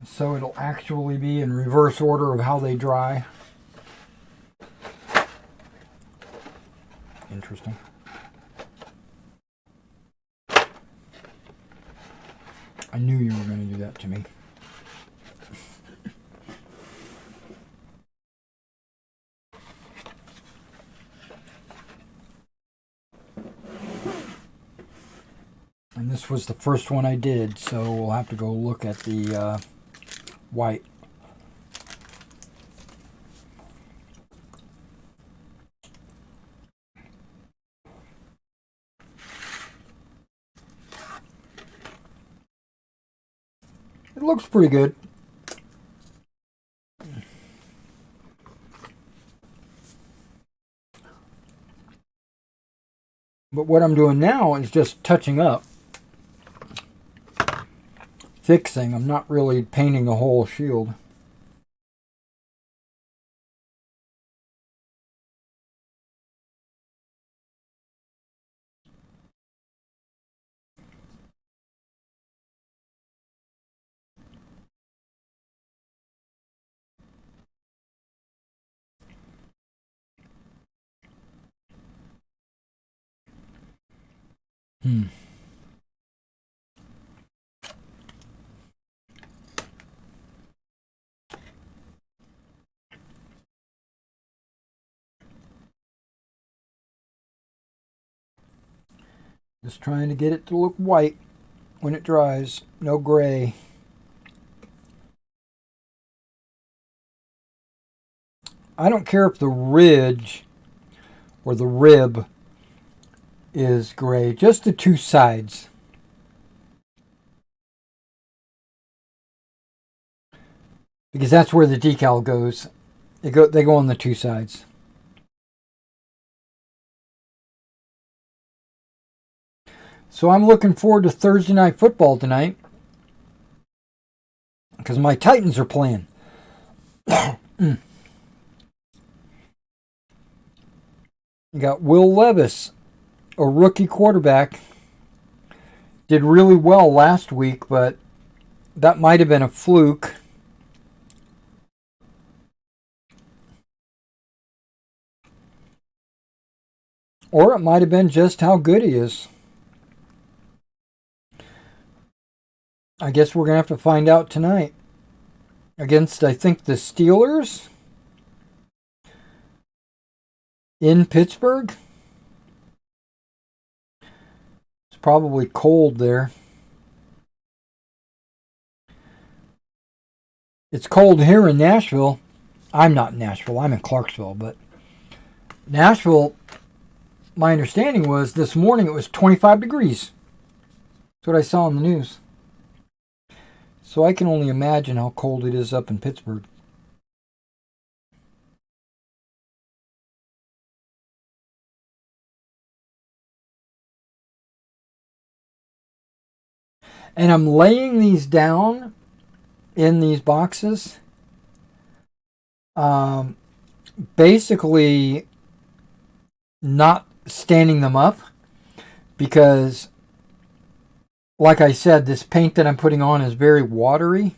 A: So it'll actually be in reverse order of how they dry. Interesting. I knew you were going to do that to me. And this was the first one I did, so we'll have to go look at the white. It looks pretty good. But what I'm doing now is just touching up. Fixing. I'm not really painting the whole shield. Just trying to get it to look white when it dries. No gray. I don't care if the ridge or the rib is gray. Just the two sides. Because that's where the decal goes. They go on the two sides. So I'm looking forward to Thursday night football tonight. Because my Titans are playing. You got Will Levis, a rookie quarterback. Did really well last week, but that might have been a fluke. Or it might have been just how good he is. I guess we're going to have to find out tonight. Against, I think, the Steelers in Pittsburgh. It's probably cold there. It's cold here in Nashville. I'm not in Nashville. I'm in Clarksville. But Nashville, my understanding was this morning it was 25 degrees. That's what I saw on the news. So I can only imagine how cold it is up in Pittsburgh. And I'm laying these down in these boxes. Basically not standing them up because, like I said, this paint that I'm putting on is very watery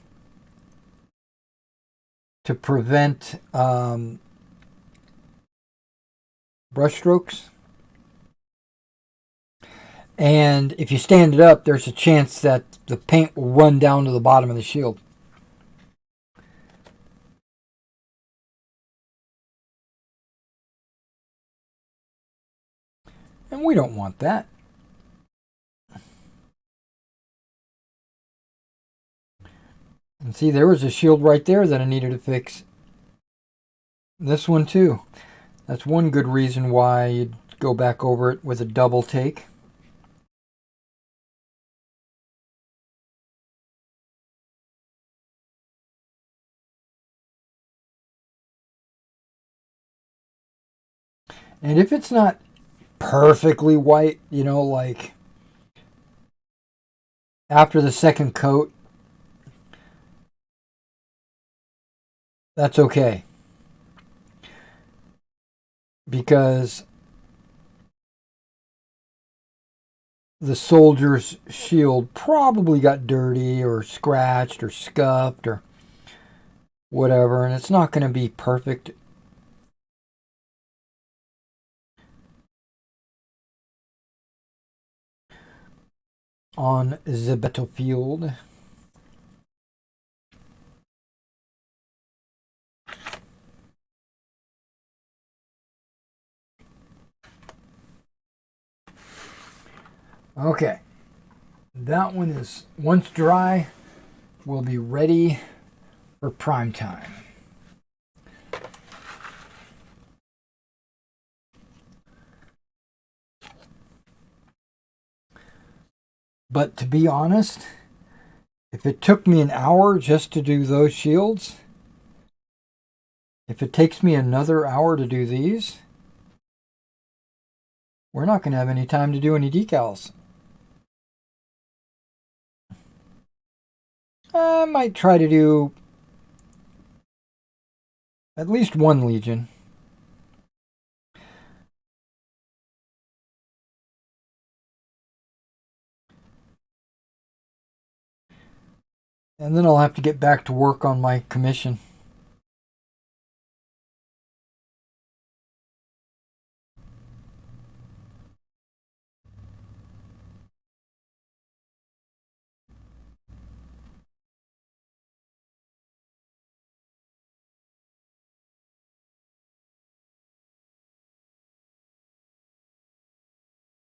A: to prevent brush strokes. And if you stand it up, there's a chance that the paint will run down to the bottom of the shield. And we don't want that. And see, there was a shield right there that I needed to fix. This one too. That's one good reason why you'd go back over it with a double take. And if it's not perfectly white, you know, like after the second coat, that's okay. Because the soldier's shield probably got dirty or scratched or scuffed or whatever, and it's not going to be perfect. On the battlefield. Okay, that one is, once dry, will be ready for prime time. But to be honest, if it took me an hour just to do those shields, if it takes me another hour to do these, we're not going to have any time to do any decals. I might try to do at least one Legion. And then I'll have to get back to work on my commission.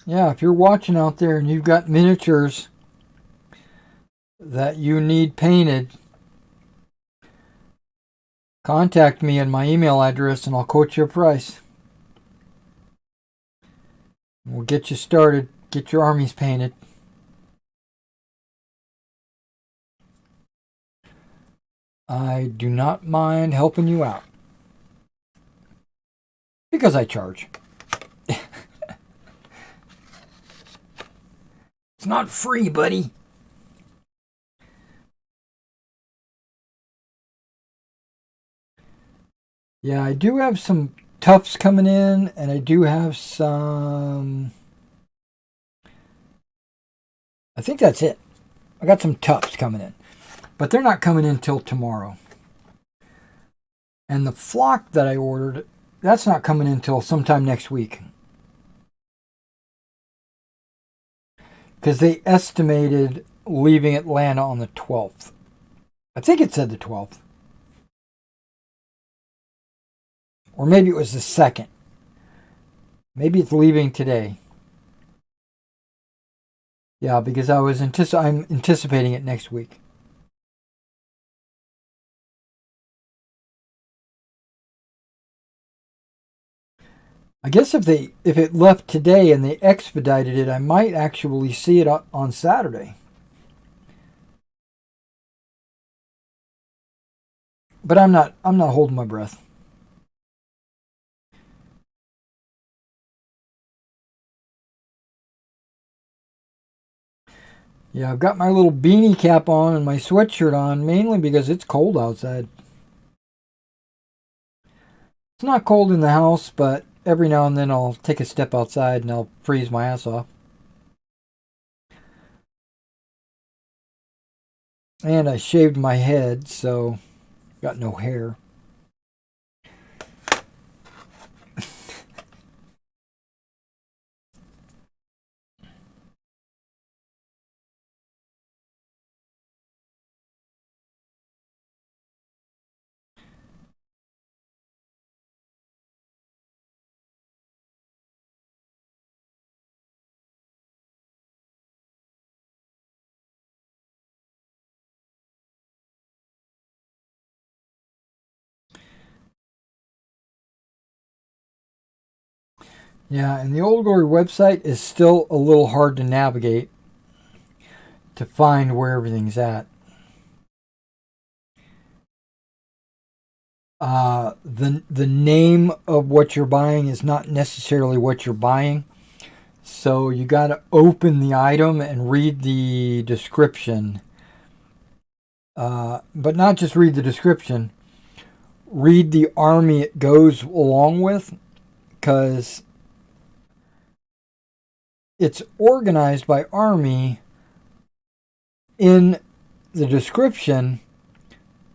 A: Yeah, if you're watching out there and you've got miniatures that you need painted, contact me at my email address and I'll quote you a price. We'll get you started, get your armies painted. I do not mind helping you out. Because I charge. It's not free, buddy. Yeah, I do have some tufts coming in, and I do have some... I think that's it. I got some tufts coming in. But they're not coming in till tomorrow. And the flock that I ordered, that's not coming in till sometime next week. Because they estimated leaving Atlanta on the 12th. I think it said the 12th. Or maybe it was the 2nd. Maybe it's leaving today. Yeah, because I'm anticipating it next week. I guess if it left today and they expedited it, I might actually see it on Saturday. But I'm not holding my breath. Yeah, I've got my little beanie cap on and my sweatshirt on, mainly because it's cold outside. It's not cold in the house, but every now and then I'll take a step outside and I'll freeze my ass off. And I shaved my head, so got no hair. Yeah, and the Old Glory website is still a little hard to navigate to find where everything's at. The name of what you're buying is not necessarily what you're buying. So you got to open the item and read the description. But not just read the description. Read the army it goes along with, because it's organized by army in the description,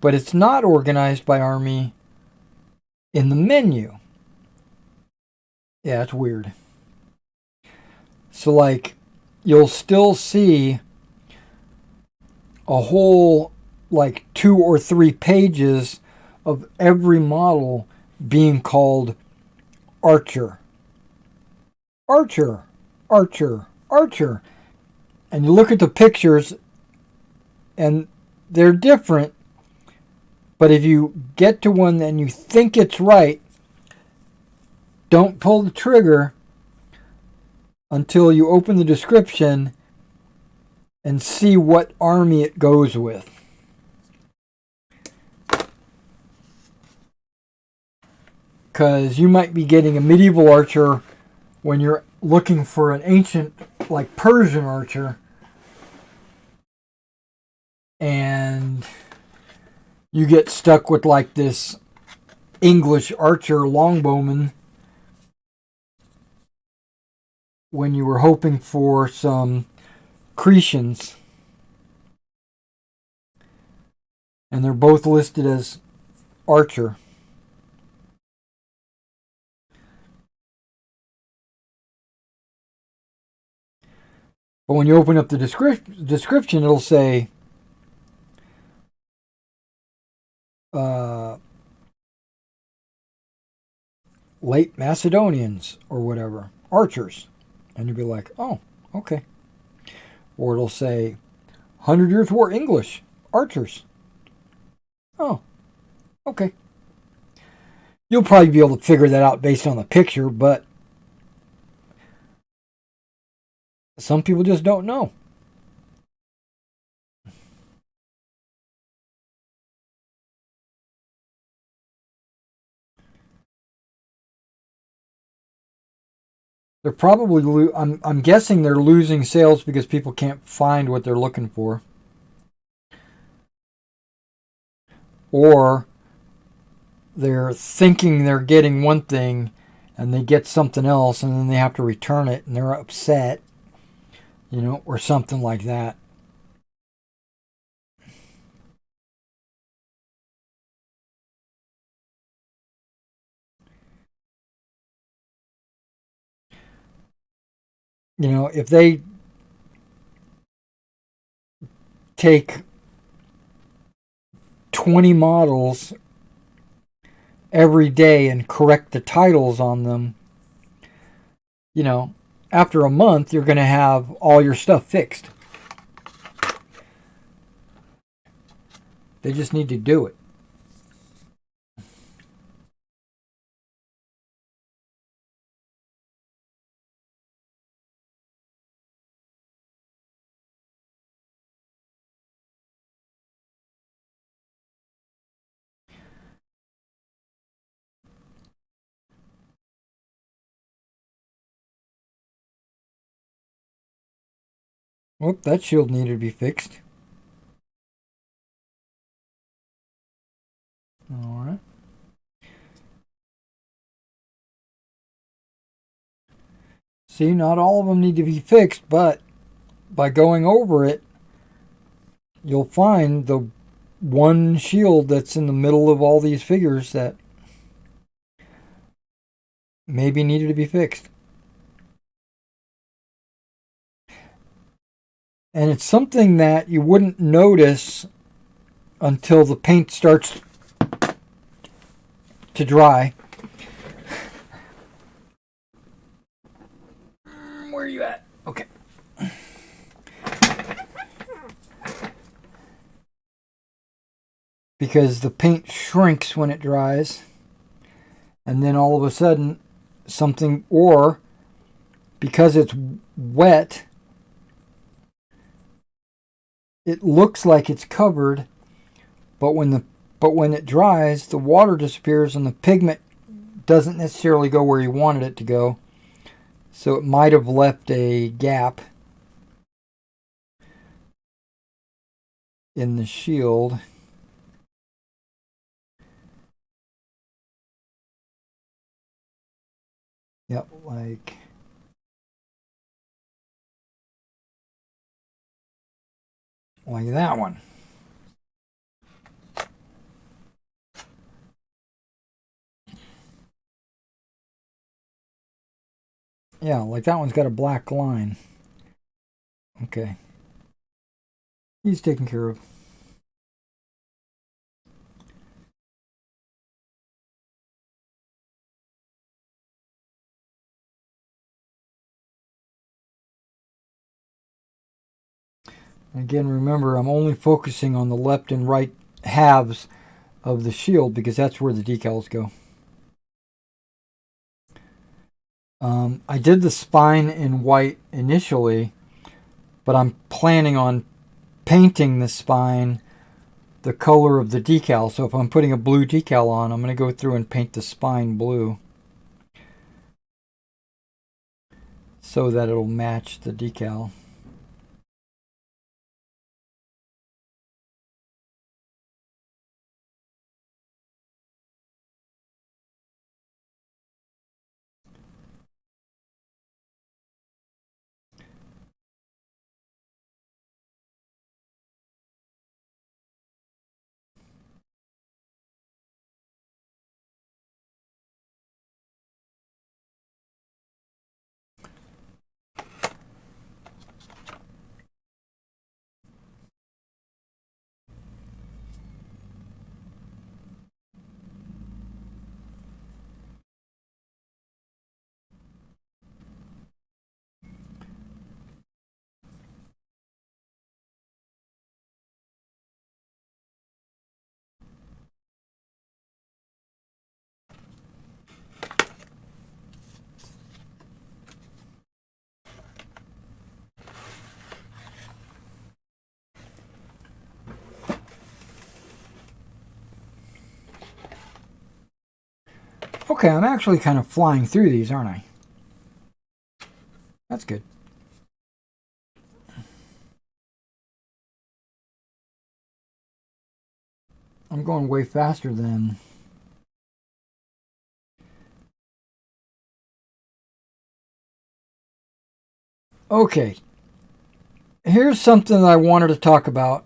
A: but it's not organized by army in the menu. Yeah, it's weird. So, like, you'll still see a whole, like, 2 or 3 pages of every model being called Archer. Archer. Archer. Archer. And you look at the pictures, and they're different. But if you get to one and you think it's right, don't pull the trigger until you open the description and see what army it goes with. Because you might be getting a medieval archer when you're looking for an ancient, like Persian archer, and you get stuck with like this English archer longbowman when you were hoping for some Cretians. And they're both listed as archer. But when you open up the description, it'll say late Macedonians or whatever, archers. And you'll be like, oh, okay. Or it'll say 100 Years' War English, archers. Oh, okay. You'll probably be able to figure that out based on the picture, but some people just don't know. They're probably, I'm guessing they're losing sales because people can't find what they're looking for. Or they're thinking they're getting one thing and they get something else and then they have to return it and they're upset, or something like that. If they take 20 models every day and correct the titles on them, after a month, you're going to have all your stuff fixed. They just need to do it. Whoop, that shield needed to be fixed. All right. See, not all of them need to be fixed, but by going over it, you'll find the one shield that's in the middle of all these figures that maybe needed to be fixed. And it's something that you wouldn't notice until the paint starts to dry. Where are you at? Okay. Because the paint shrinks when it dries, and then all of a sudden something, or because it's wet, it looks like it's covered, but when it dries, the water disappears and the pigment doesn't necessarily go where you wanted it to go. So it might have left a gap in the shield. Yep, like that one. Yeah, like that one's got a black line. Okay. He's taken care of. Again, remember, I'm only focusing on the left and right halves of the shield because that's where the decals go. I did the spine in white initially, but I'm planning on painting the spine the color of the decal. So if I'm putting a blue decal on, I'm going to go through and paint the spine blue so that it'll match the decal. Okay, I'm actually kind of flying through these, aren't I? That's good. I'm going way faster than Okay, here's something that I wanted to talk about.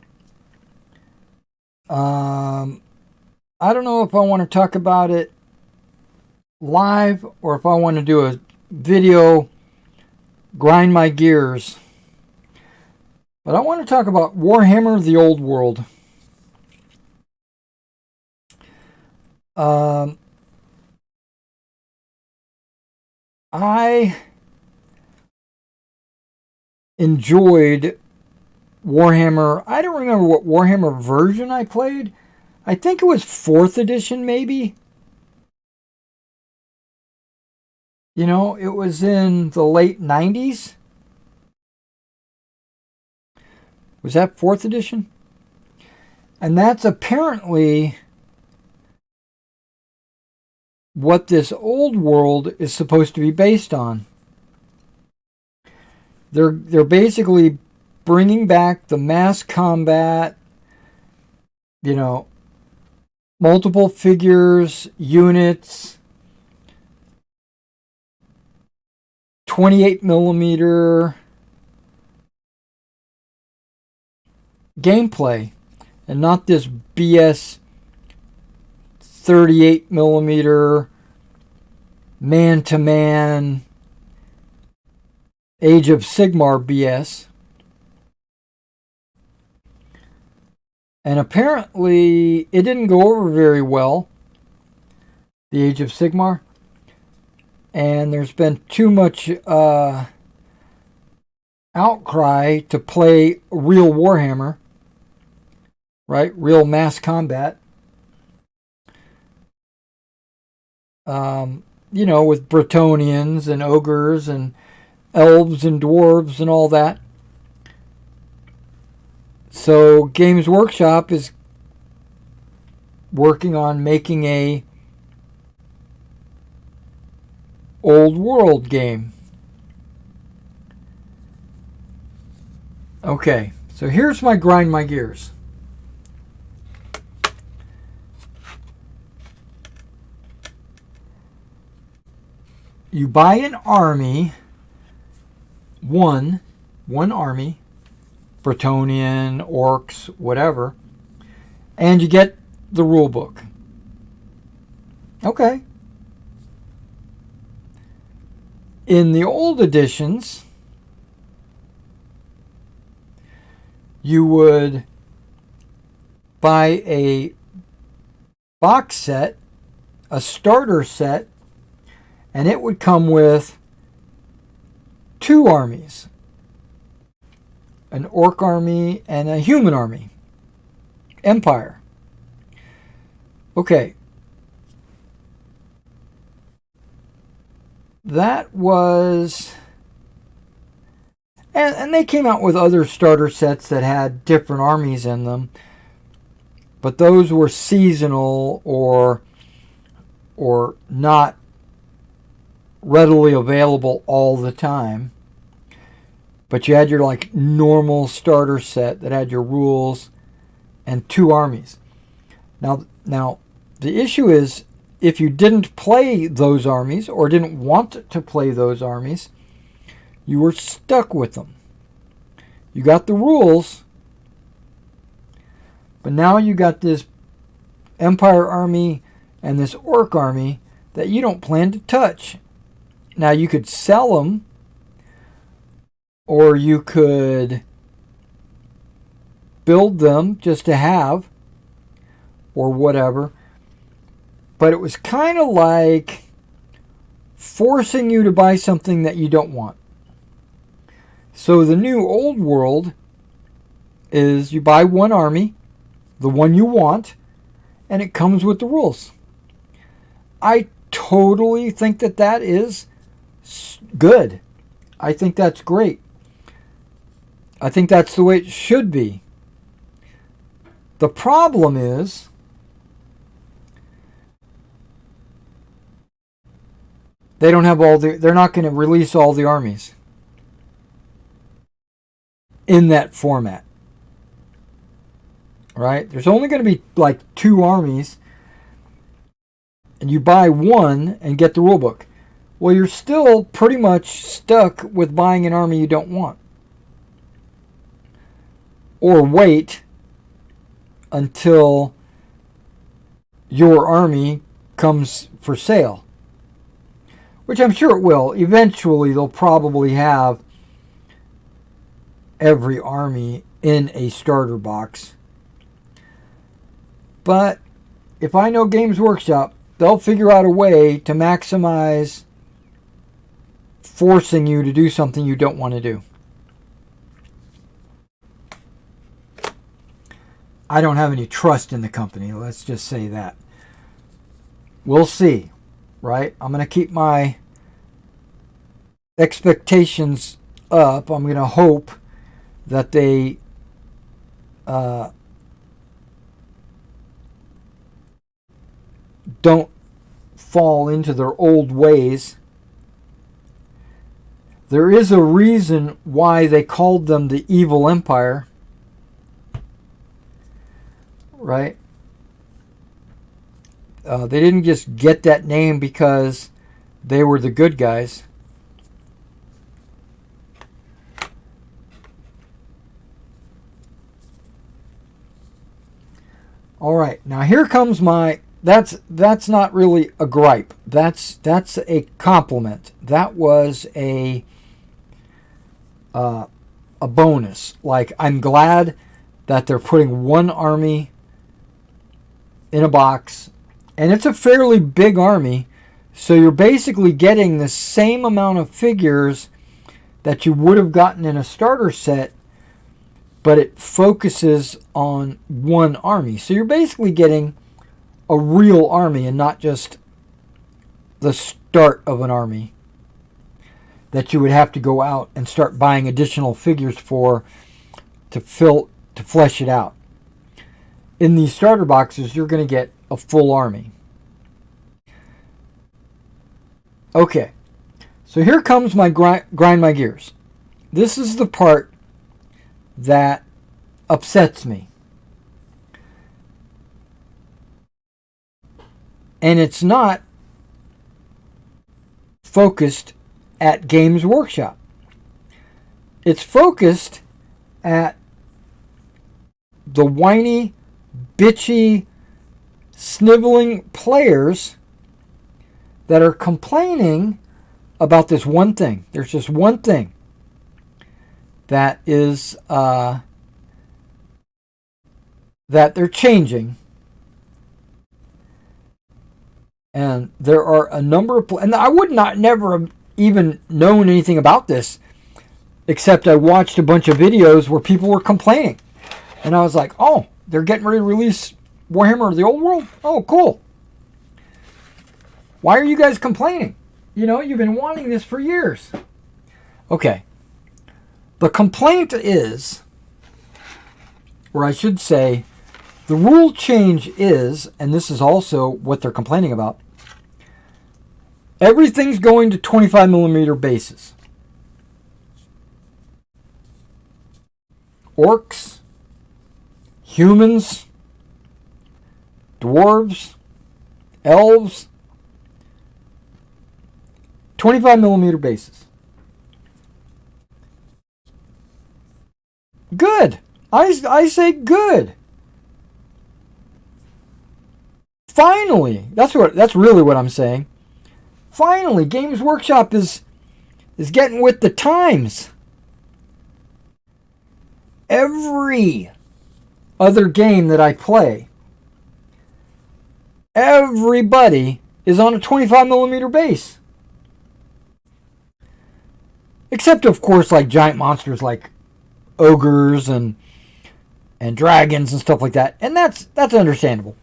A: I don't know if I want to talk about it live or if I want to do a video, grind my gears. But I want to talk about Warhammer the Old World. I enjoyed Warhammer. I don't remember what Warhammer version I played. I think it was 4th edition, maybe. You know, it was in the late 90s. Was that 4th edition? And that's apparently what this old world is supposed to be based on. They're basically bringing back the mass combat, you know, multiple figures, units, 28 millimeter gameplay, and not this BS 38 millimeter man-to-man Age of Sigmar BS. And apparently it didn't go over very well, the Age of Sigmar. And there's been too much outcry to play real Warhammer, right? Real mass combat. You know, with Bretonnians and ogres and elves and dwarves and all that. So Games Workshop is working on making a old world game. Okay, so here's my grind my gears. You buy an army, one army, Bretonnian, orcs, whatever, and you get the rule book. Okay. In the old editions, you would buy a box set, a starter set, and it would come with 2 armies. An orc army and a human army. Empire. Okay. That was... And they came out with other starter sets that had different armies in them. But those were seasonal or not readily available all the time. But you had your like normal starter set that had your rules and 2 armies. Now the issue is if you didn't play those armies or didn't want to play those armies, you were stuck with them. You got the rules, but now you got this Empire army and this Orc army that you don't plan to touch. Now you could sell them, or you could build them just to have, or whatever. But it was kind of like forcing you to buy something that you don't want. So the new old world is you buy one army, the one you want, and it comes with the rules. I totally think that is good. I think that's great. I think that's the way it should be. The problem is they don't have they're not going to release all the armies in that format. Right? There's only going to be like 2 armies, and you buy one and get the rulebook. well, you're still pretty much stuck with buying an army you don't want. Or wait until your army comes for sale. Which I'm sure it will. Eventually, they'll probably have every army in a starter box. But if I know Games Workshop, they'll figure out a way to maximize forcing you to do something you don't want to do. I don't have any trust in the company. Let's just say that. We'll see, right? I'm going to keep my expectations up. I'm going to hope that they don't fall into their old ways. There is a reason why they called them the Evil Empire, right? They didn't just get that name because they were the good guys. All right, now here comes my. That's not really a gripe. That's a compliment. That was a bonus. Like, I'm glad that they're putting one army in a box, and it's a fairly big army, so you're basically getting the same amount of figures that you would have gotten in a starter set, but it focuses on one army. So you're basically getting a real army and not just the start of an army that you would have to go out and start buying additional figures for to flesh it out. In these starter boxes, you're going to get a full army. Okay, so here comes my grind my gears. This is the part that upsets me. And it's not focused at Games Workshop. It's focused at the whiny, bitchy, sniveling players that are complaining about this one thing. There's just one thing that is that they're changing. And there are a number of... And I would not never have even known anything about this, except I watched a bunch of videos where people were complaining. And I was like, oh, they're getting ready to release Warhammer the Old World? Oh, cool. Why are you guys complaining? You know, you've been wanting this for years. Okay. The complaint is, or I should say, the rule change is, and this is also what they're complaining about, everything's going to 25mm bases. Orcs, humans, dwarves, elves, 25mm bases. Good. I say good. Finally, that's really what I'm saying. Finally, Games Workshop is getting with the times. Every other game that I play, everybody is on a 25mm base. Except, of course, like giant monsters like ogres and dragons and stuff like that. And that's understandable.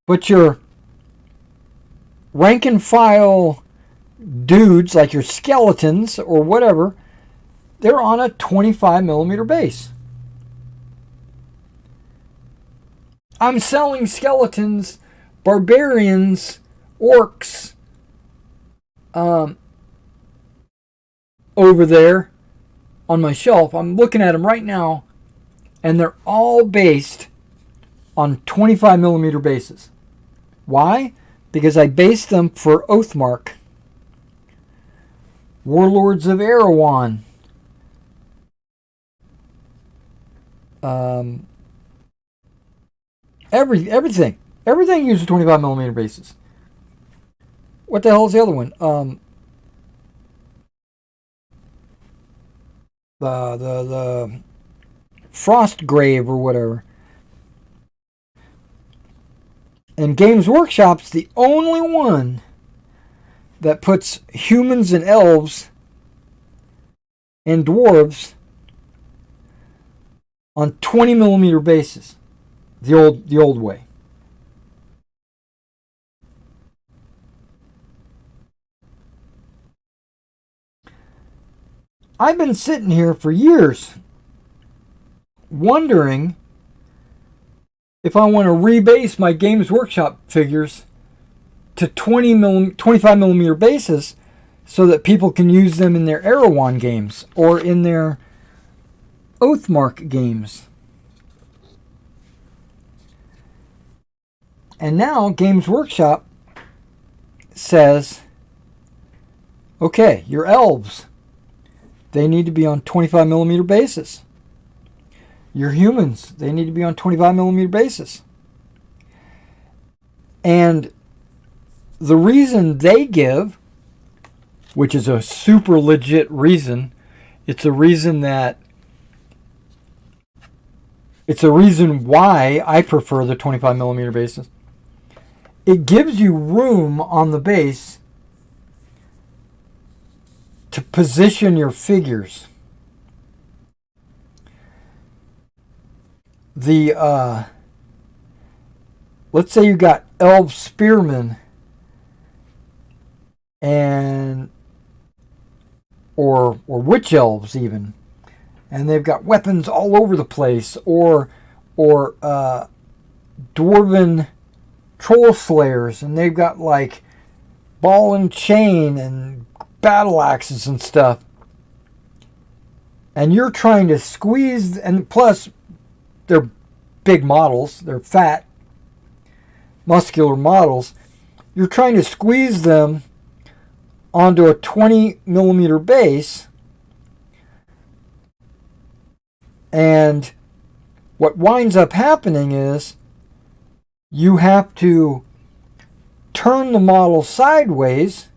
A: But your rank and file dudes, like your skeletons or whatever, they're on a 25mm base. I'm selling skeletons, barbarians, orcs, over there on my shelf. I'm looking at them right now, and they're all based on 25mm bases. Why? Because I based them for Oathmark. Warlords of Erewhon. Everything uses 25mm bases. What the hell is the other one? The Frostgrave or whatever. And Games Workshop's the only one that puts humans and elves and dwarves on 20mm bases. The old way. I've been sitting here for years wondering if I want to rebase my Games Workshop figures to 25mm bases so that people can use them in their Erewhon games or in their Oathmark games. And now Games Workshop says, okay, your elves, they need to be on 25mm bases. Your humans, they need to be on 25mm bases. And the reason they give, which is a super legit reason, it's a reason why I prefer the 25mm bases. It gives you room on the base to position your figures. Let's say you got elf spearmen and or witch elves even, and they've got weapons all over the place, or dwarven troll slayers, and they've got like ball and chain and battle axes and stuff, and you're trying to squeeze, and plus they're big models, they're fat muscular models, you're trying to squeeze them onto a 20mm base, and what winds up happening is you have to turn the model sideways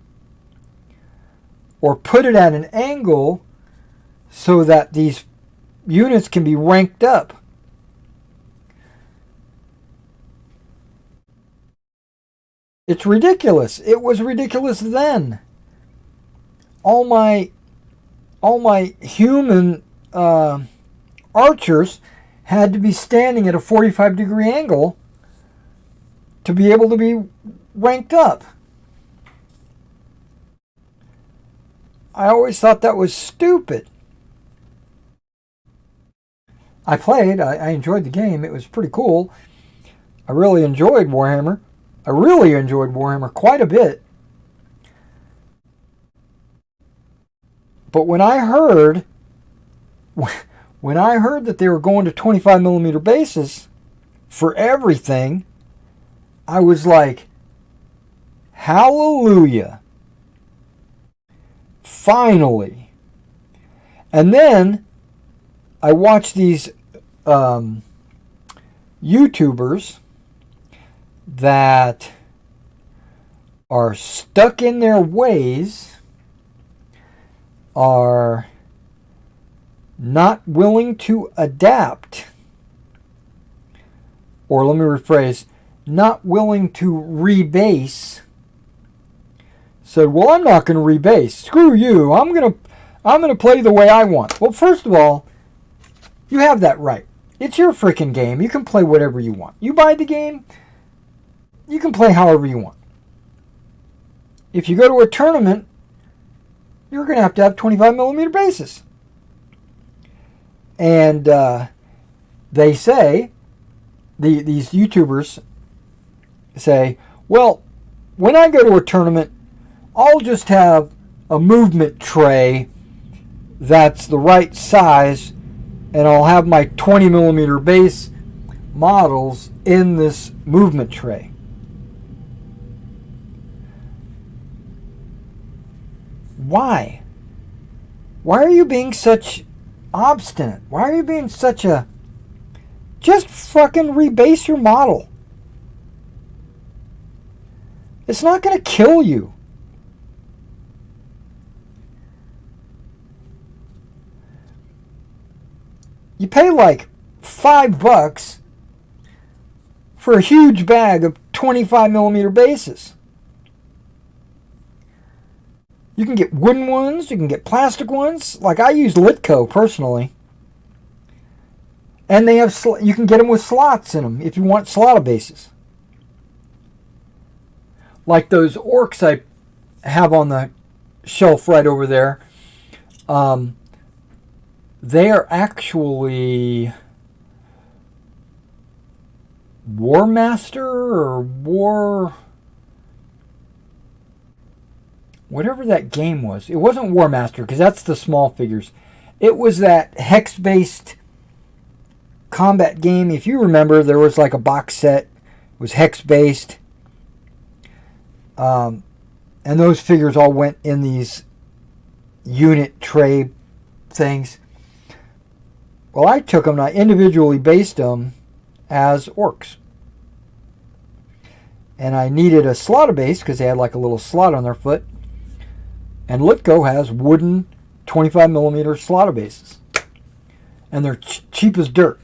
A: or put it at an angle so that these units can be ranked up. It's ridiculous. It was ridiculous then. All my human archers had to be standing at a 45-degree angle to be able to be ranked up. I always thought that was stupid. I played. I enjoyed the game. It was pretty cool. I really enjoyed Warhammer. I really enjoyed Warhammer quite a bit. But when I heard that they were going to 25mm bases for everything, I was like, hallelujah. Finally. And then I watched these YouTubers that are stuck in their ways, are not willing to adapt, or let me rephrase, not willing to rebase, said, well, I'm not going to rebase. Screw you. I'm going to play the way I want. Well, first of all, you have that right. It's your freaking game. You can play whatever you want. You buy the game, you can play however you want. If you go to a tournament, you're going to have 25mm bases. And they say, these YouTubers say, well, when I go to a tournament, I'll just have a movement tray that's the right size, and I'll have my 20mm base models in this movement tray. Why? Why are you being such obstinate? Why are you being such a... Just fucking rebase your model. It's not going to kill you. You pay like $5 for a huge bag of 25mm bases. You can get wooden ones, you can get plastic ones. Like I use Litco personally. And they have you can get them with slots in them if you want slotted bases. Like those orcs I have on the shelf right over there. They are actually War Master or War... whatever that game was. It wasn't War Master because that's the small figures. It was that hex-based combat game. If you remember, there was like a box set. It was hex-based. And those figures all went in these unit tray things. Well, I took them and I individually based them as orcs. And I needed a slot base because they had like a little slot on their foot. And Litco has wooden 25mm slaughter bases. And they're cheap as dirt.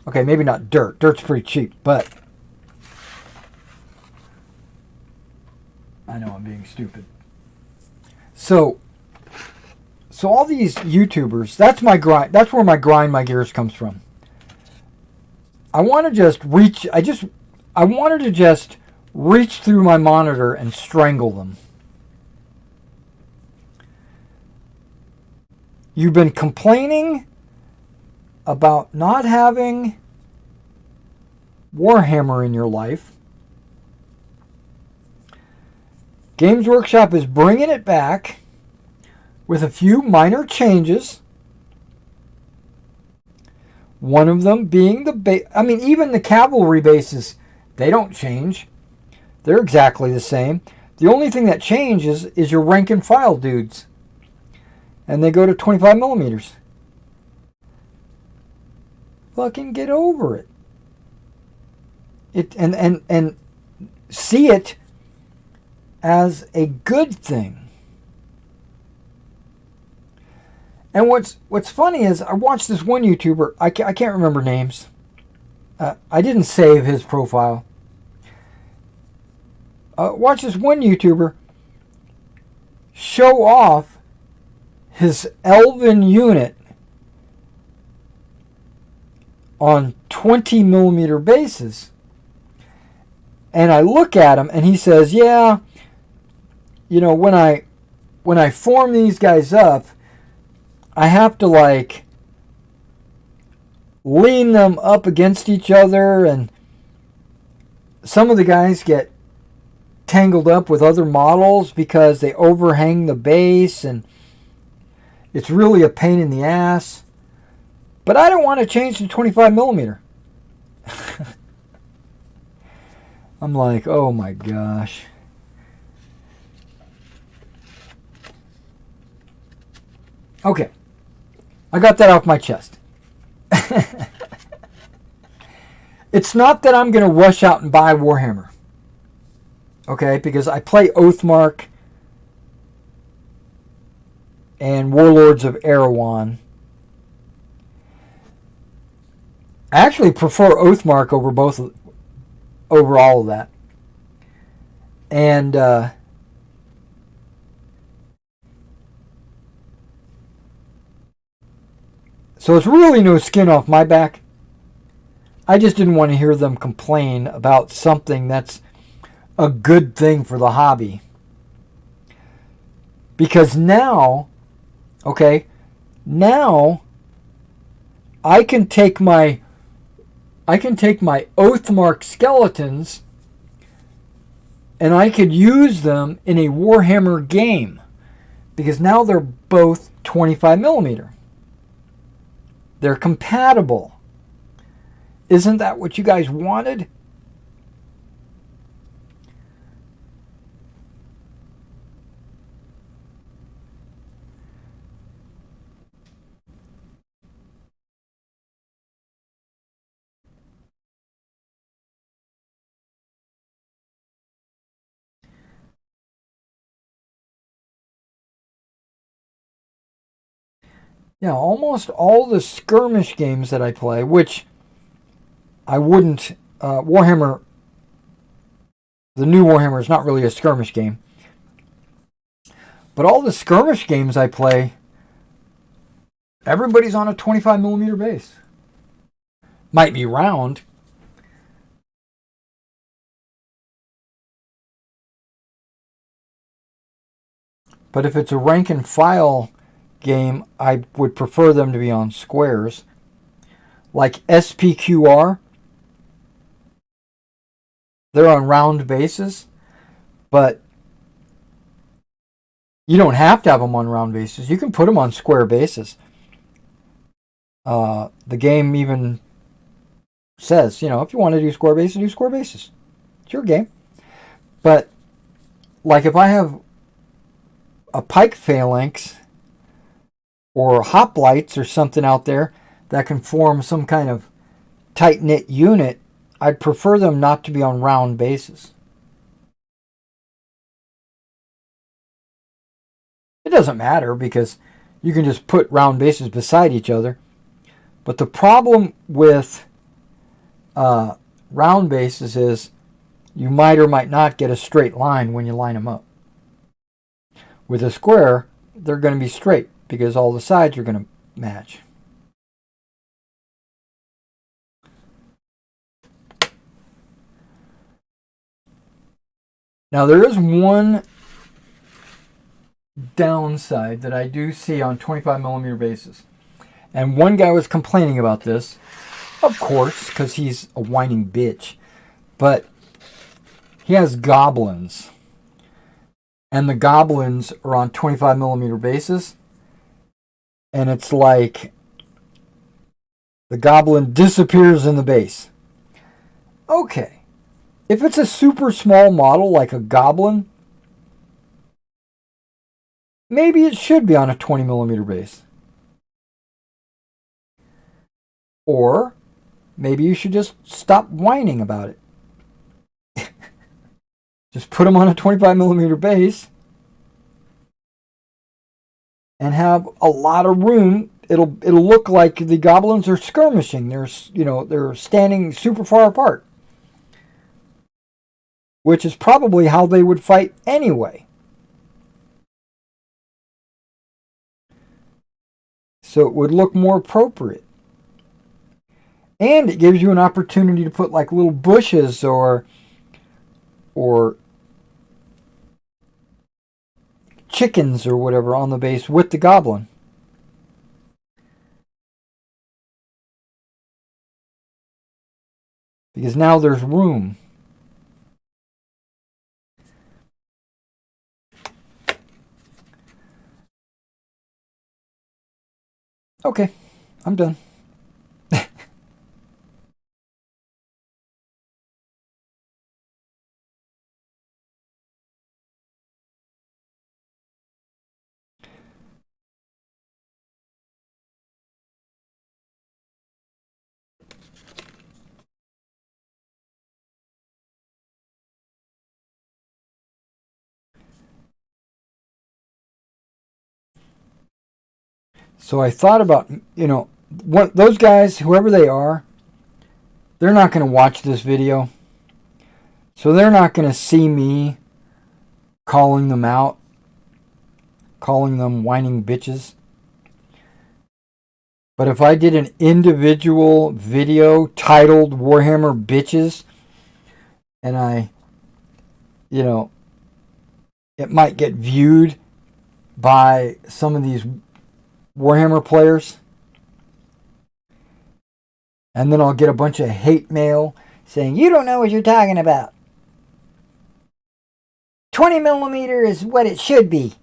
A: Okay, maybe not dirt. Dirt's pretty cheap, but... I know I'm being stupid. So all these YouTubers, that's my grind. That's where my grind my gears comes from. I want to just reach... I wanted to just reach through my monitor and strangle them. You've been complaining about not having Warhammer in your life. Games Workshop is bringing it back with a few minor changes. One of them being even the cavalry bases, they don't change. They're exactly the same. The only thing that changes is your rank and file dudes. And they go to 25mm. Fucking get over it. And see it as a good thing. And what's funny is I watched this one YouTuber. I can't remember names. I didn't save his profile. Watch this one YouTuber show off his Elven unit on 20mm bases. And I look at him and he says, yeah, you know, when I form these guys up, I have to like lean them up against each other, and some of the guys get tangled up with other models because they overhang the base, and it's really a pain in the ass. But I don't want to change to 25mm. I'm like, oh my gosh. Okay. I got that off my chest. It's not that I'm going to rush out and buy Warhammer. Okay, because I play Oathmark and Warlords of Erewhon. I actually prefer Oathmark over all of that. And so it's really no skin off my back. I just didn't want to hear them complain about something that's a good thing for the hobby. Because now, okay, now I can take my Oathmark skeletons and I could use them in a Warhammer game, because now they're both 25mm. They're compatible. Isn't that what you guys wanted? Yeah, almost all the skirmish games that I play, which I wouldn't, Warhammer, the new Warhammer is not really a skirmish game, but all the skirmish games I play, everybody's on a 25mm base. Might be round. But if it's a rank and file game, I would prefer them to be on squares. Like SPQR, they're on round bases, but you don't have to have them on round bases. You can put them on square bases. The game even says, you know, if you want to do square bases, do square bases. It's your game. But like if I have a pike phalanx or hoplites or something out there that can form some kind of tight-knit unit, I'd prefer them not to be on round bases. It doesn't matter because you can just put round bases beside each other. But the problem with round bases is you might or might not get a straight line when you line them up. With a square, they're going to be straight because all the sides are going to match. Now there is one downside that I do see on 25mm bases. And one guy was complaining about this, of course, because he's a whining bitch. But he has goblins. And the goblins are on 25mm bases. And it's like the goblin disappears in the base. Okay. If it's a super small model like a goblin, maybe it should be on a 20mm base. Or maybe you should just stop whining about it. Just put them on a 25mm base and have a lot of room. It'll look like the goblins are skirmishing. They're standing super far apart, which is probably how they would fight anyway. So it would look more appropriate. And it gives you an opportunity to put like little bushes or chickens or whatever on the base with the goblin. Because now there's room. Okay, I'm done. So I thought about, those guys, whoever they are, they're not going to watch this video. So they're not going to see me calling them out, calling them whining bitches. But if I did an individual video titled Warhammer Bitches, and it might get viewed by some of these Warhammer players, and then I'll get a bunch of hate mail saying, you don't know what you're talking about. 20mm is what it should be.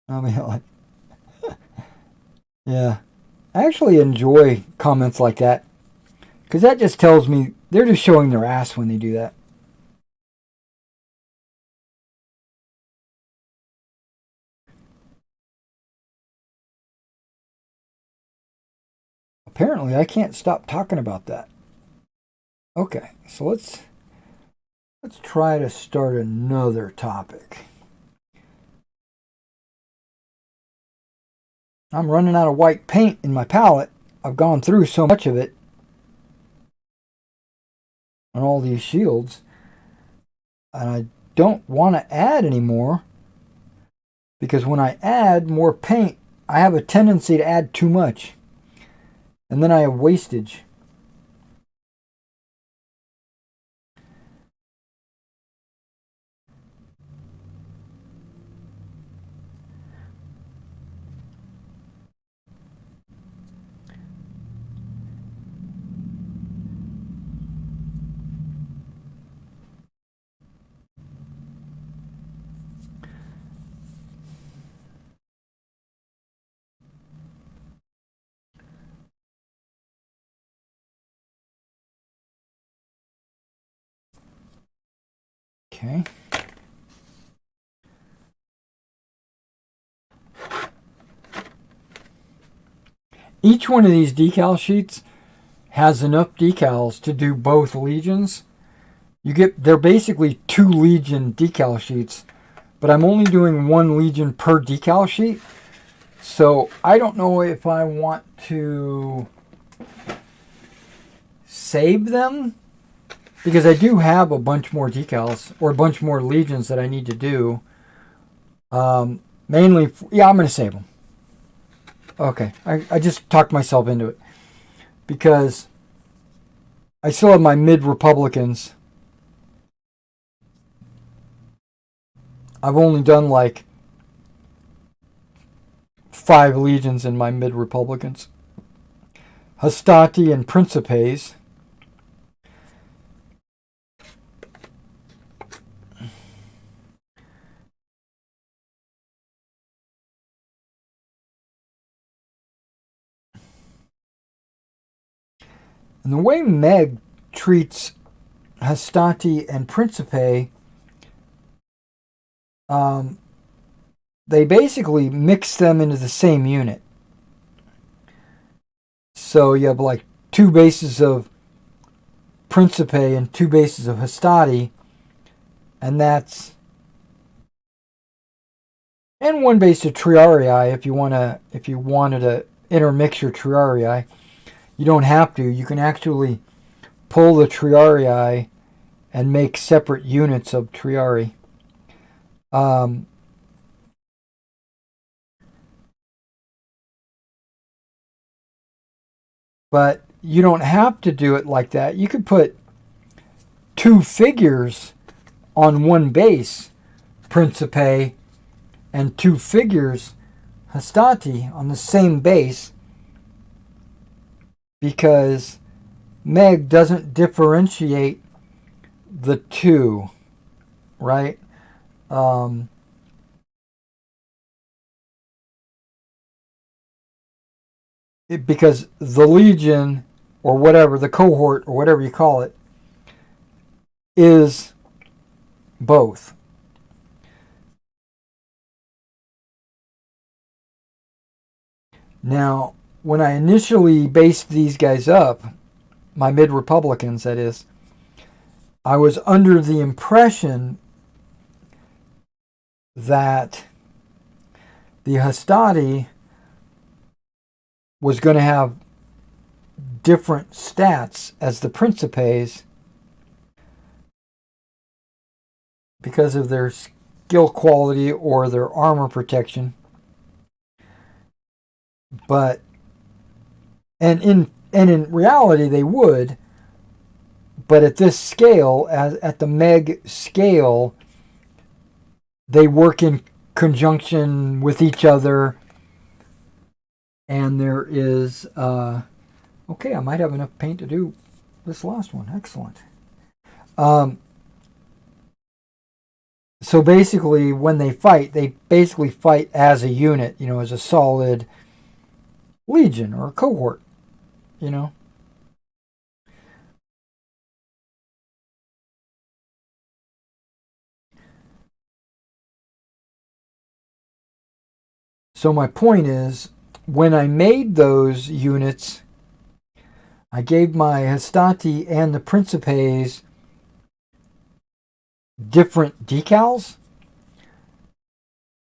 A: I mean, like, yeah. I actually enjoy comments like that, because that just tells me they're just showing their ass when they do that. Apparently, I can't stop talking about that. Okay, so let's try to start another topic. I'm running out of white paint in my palette. I've gone through so much of it on all these shields, and I don't want to add any more, because when I add more paint, I have a tendency to add too much, and then I have wastage. Okay. Each one of these decal sheets has enough decals to do both legions. They're basically 2 legion decal sheets, but I'm only doing 1 legion per decal sheet. So I don't know if I want to save them, because I do have a bunch more decals or a bunch more legions that I need to do. Mainly, yeah, I'm going to save them. Okay, I just talked myself into it, because I still have my mid-Republicans. I've only done like 5 legions in my mid-Republicans. Hastati and Principes. And the way Meg treats Hastati and Principe, they basically mix them into the same unit. So you have like 2 bases of Principe and 2 bases of Hastati, and 1 base of Triarii if you wanted to intermix your Triarii. You don't have to. You can actually pull the Triarii and make separate units of Triarii. But you don't have to do it like that. You could put 2 figures on 1 base, Principe, and 2 figures, Hastati, on the same base, because Meg doesn't differentiate the 2, right? Because the Legion, or whatever, the cohort, or whatever you call it, is both. Now, when I initially based these guys up, my mid-Republicans, that is, I was under the impression that the Hastati was going to have different stats as the Principes because of their skill quality or their armor protection. But and in reality they would, but at this scale, at the Meg scale, they work in conjunction with each other. And there is okay, I might have enough paint to do this last one. Excellent. So basically, when they basically fight as a unit, as a solid legion or a cohort, So my point is, when I made those units, I gave my Hastati and the Principes different decals,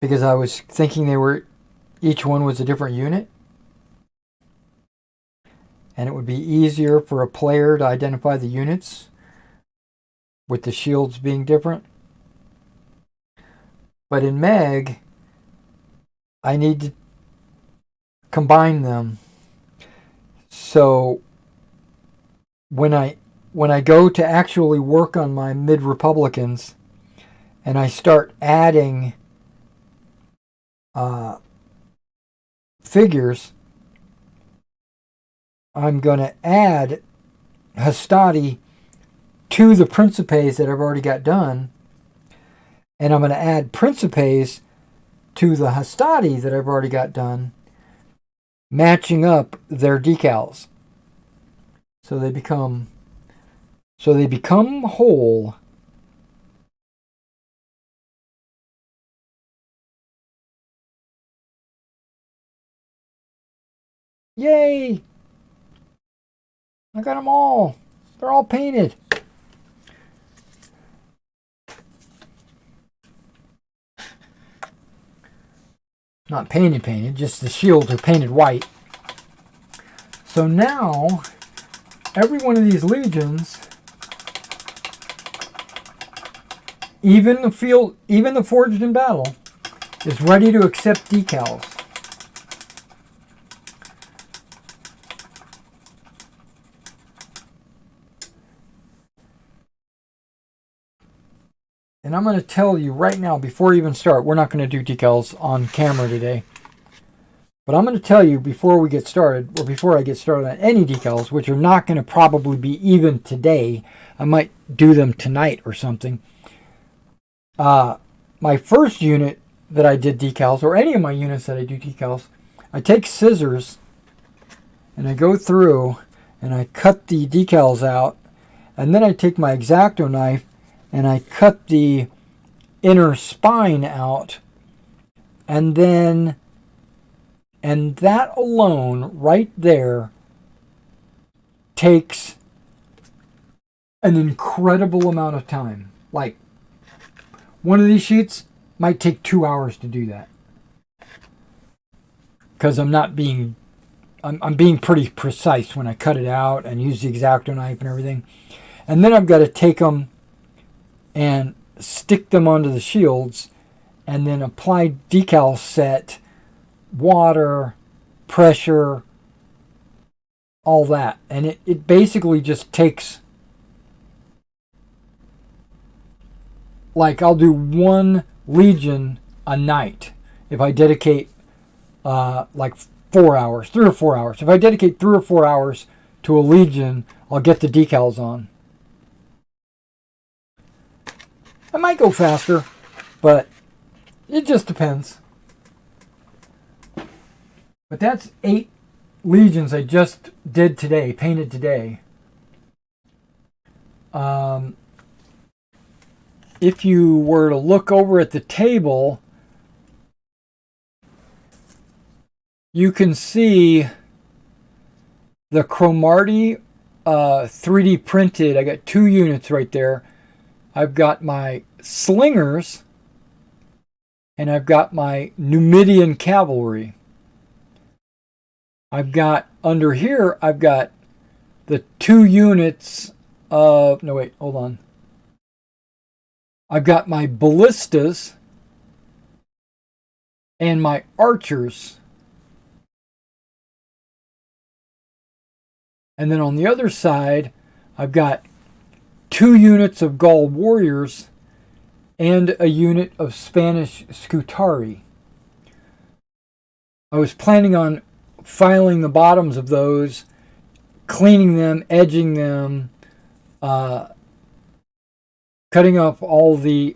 A: because I was thinking they were, each one was a different unit, and it would be easier for a player to identify the units with the shields being different. But in Meg, I need to combine them. So when I go to actually work on my mid-Republicans and I start adding figures, I'm going to add Hastati to the Principes that I've already got done, and I'm going to add Principes to the Hastati that I've already got done, matching up their decals. So they become whole. Yay! I got them all. They're all painted. Not painted, just the shields are painted white. So now, every one of these legions, even the forged in battle, is ready to accept decals. And I'm going to tell you right now, before we even start, we're not going to do decals on camera today. But I'm going to tell you before we get started, or before I get started on any decals, which are not going to probably be even today. I might do them tonight or something. My first unit that I did decals, or any of my units that I do decals, I take scissors and I go through and I cut the decals out. And then I take my X-Acto knife and I cut the inner spine out, and that alone right there takes an incredible amount of time. Like, one of these sheets might take 2 hours to do that, because I'm being pretty precise when I cut it out and use the X-Acto knife and everything. And then I've got to take them and stick them onto the shields, and then apply decal set, water, pressure, all that. And it basically just takes, like, I'll do one legion a night if I dedicate like 4 hours, 3 or 4 hours. If I dedicate 3 or 4 hours to a legion, I'll get the decals on. I might go faster, but it just depends. But that's 8 legions I just did today, painted today. If you were to look over at the table, you can see the Cromartie 3D printed. I got 2 units right there. I've got my slingers, and I've got my Numidian cavalry. I've got, under here, I've got the 2 units of, no wait, hold on. I've got my ballistas and my archers. And then on the other side, I've got 2 units of Gaul warriors and a unit of Spanish Scutari. I was planning on filing the bottoms of those, cleaning them, edging them, cutting off all the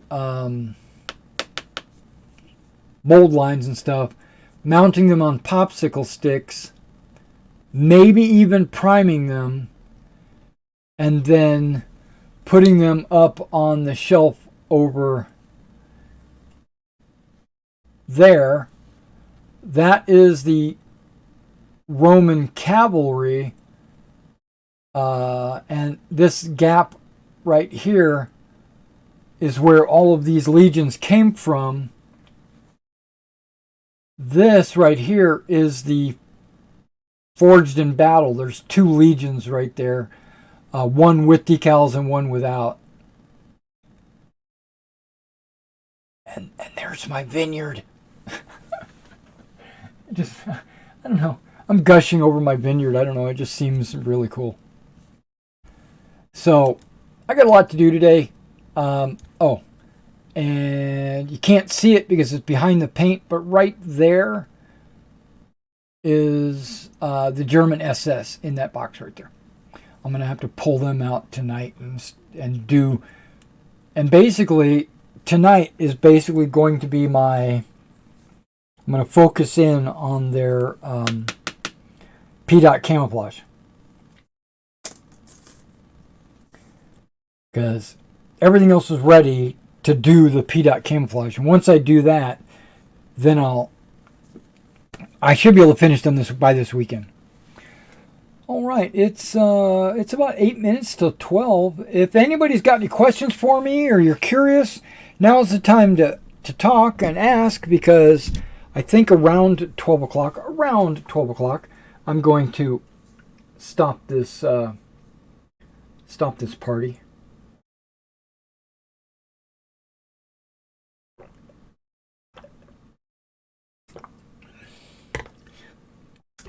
A: mold lines and stuff, mounting them on popsicle sticks, maybe even priming them, and then putting them up on the shelf over there. That is the Roman cavalry, and this gap right here is where all of these legions came from This right here is the Forged in Battle. There's 2 legions right there. One with decals and one without. And there's my vineyard. Just, I don't know. I'm gushing over my vineyard. I don't know. It just seems really cool. So, I got a lot to do today. Oh, and you can't see it because it's behind the paint, but right there is the German SS in that box right there. I'm going to have to pull them out tonight and do, and basically tonight is basically going to be I'm going to focus in on their P-dot camouflage. Because everything else is ready to do the P-dot camouflage. And once I do that, then I should be able to finish them by this weekend. All right, it's about 8 minutes till 12. If anybody's got any questions for me or you're curious, now's the time to talk and ask, because I think around 12 o'clock, I'm going to stop this party.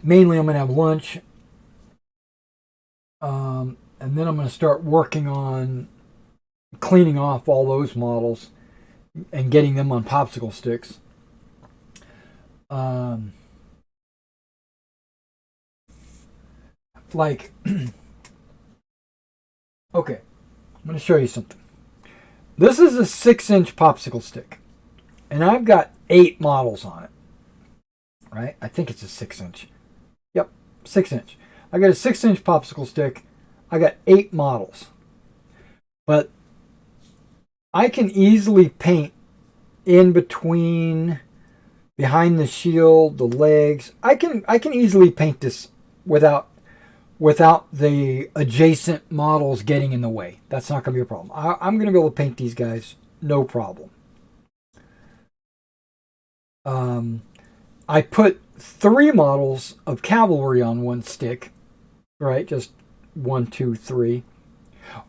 A: Mainly, I'm going to have lunch, and then I'm going to start working on cleaning off all those models and getting them on popsicle sticks. Okay, I'm going to show you something. This is a 6-inch popsicle stick, and I've got 8 models on it. Right? I think it's a 6-inch. Yep, 6-inch. I got a 6-inch popsicle stick. I got 8 models. But I can easily paint in between, behind the shield, the legs. I can easily paint this without the adjacent models getting in the way. That's not going to be a problem. I'm going to be able to paint these guys, no problem. I put 3 models of cavalry on one stick, right? Just 1, 2, 3.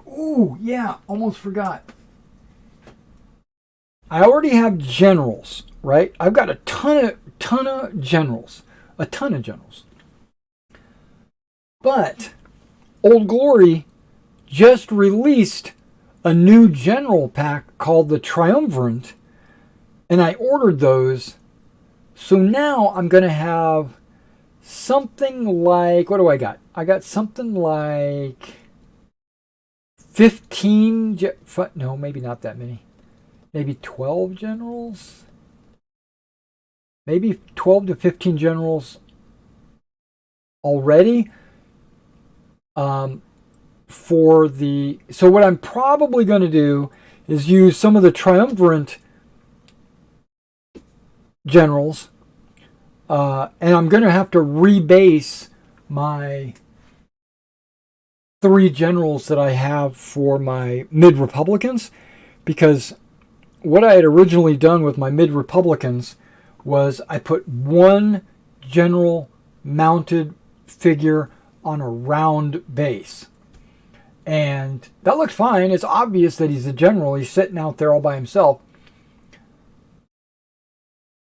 A: Ooh, yeah, almost forgot. I already have generals, right? I've got a ton of generals. But Old Glory just released a new general pack called the Triumvirate, and I ordered those. So now I'm going to have something like, what do I got? I got something like 15, no, maybe not that many. Maybe 12 generals? Maybe 12 to 15 generals already. So what I'm probably going to do is use some of the Triumvirate generals, and I'm going to have to rebase my 3 generals that I have for my mid-Republicans, because what I had originally done with my mid-Republicans was I put 1 general mounted figure on a round base. And that looked fine. It's obvious that he's a general. He's sitting out there all by himself.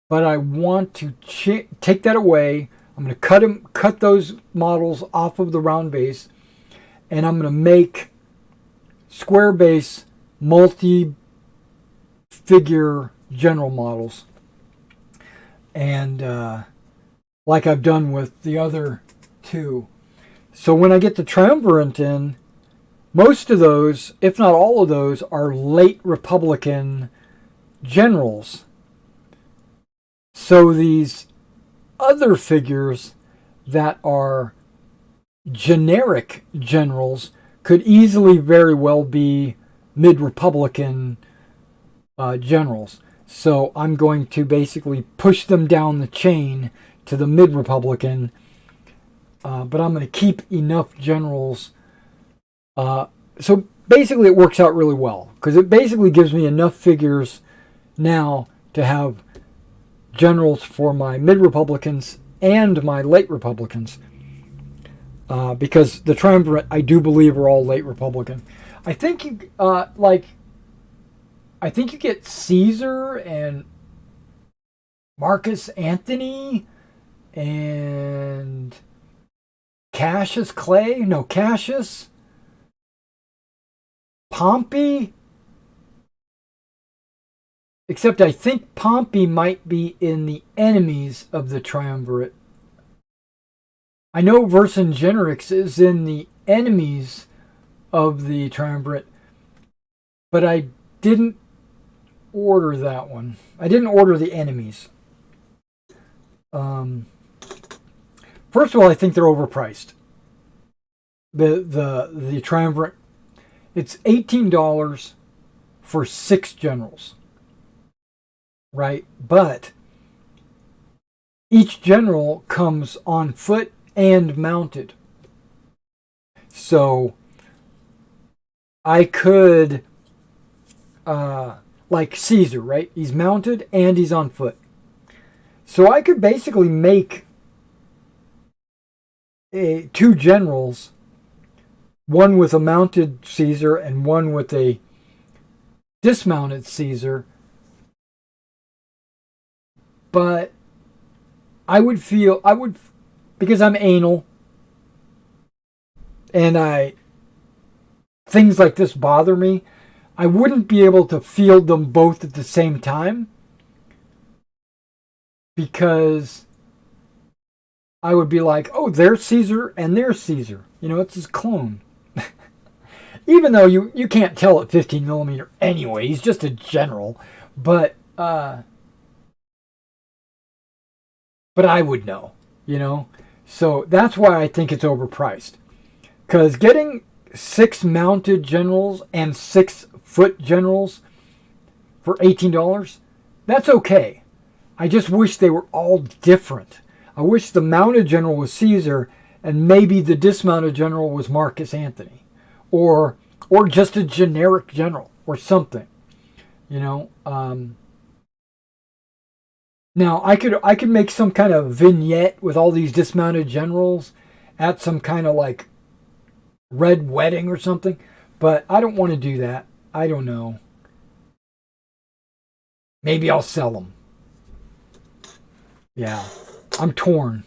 A: But I want to take that away. I'm going to cut those models off of the round base, and I'm going to make square base multi-figure general models. And like I've done with the other 2. So when I get the Triumvirate in, most of those, if not all of those, are late Republican generals. So these other figures that are generic generals could easily very well be mid-Republican generals. So I'm going to basically push them down the chain to the mid-Republican, but I'm going to keep enough generals. So basically it works out really well, because it basically gives me enough figures now to have generals for my mid-Republicans and my late Republicans. Because the triumvirate, I do believe, are all late Republican. I think you I think you get Caesar and Marcus Antony and Cassius Clay. No, Cassius. Pompey. Except I think Pompey might be in the enemies of the triumvirate. I know Vercingetorix is in the enemies of the triumvirate, but I didn't order that one. I didn't order the enemies. First of all, I think they're overpriced. The triumvirate, it's $18 for 6 generals, right? But each general comes on foot and mounted. So I could, like Caesar, right? He's mounted and he's on foot. So I could basically make 2 generals, one with a mounted Caesar and one with a dismounted Caesar. But I would, because I'm anal, and things like this bother me, I wouldn't be able to field them both at the same time, because I would be like, oh, there's Caesar and there's Caesar. You know, it's his clone. Even though you can't tell at 15 millimeter anyway, he's just a general. But I would know, you know. So that's why I think it's overpriced. Because getting 6 mounted generals and 6 foot generals for $18, that's okay. I just wish they were all different. I wish the mounted general was Caesar and maybe the dismounted general was Marcus Antony. Or just a generic general or something. You know. Now, I could make some kind of vignette with all these dismounted generals at some kind of like red wedding or something, but I don't want to do that. I don't know. Maybe I'll sell them. Yeah, I'm torn.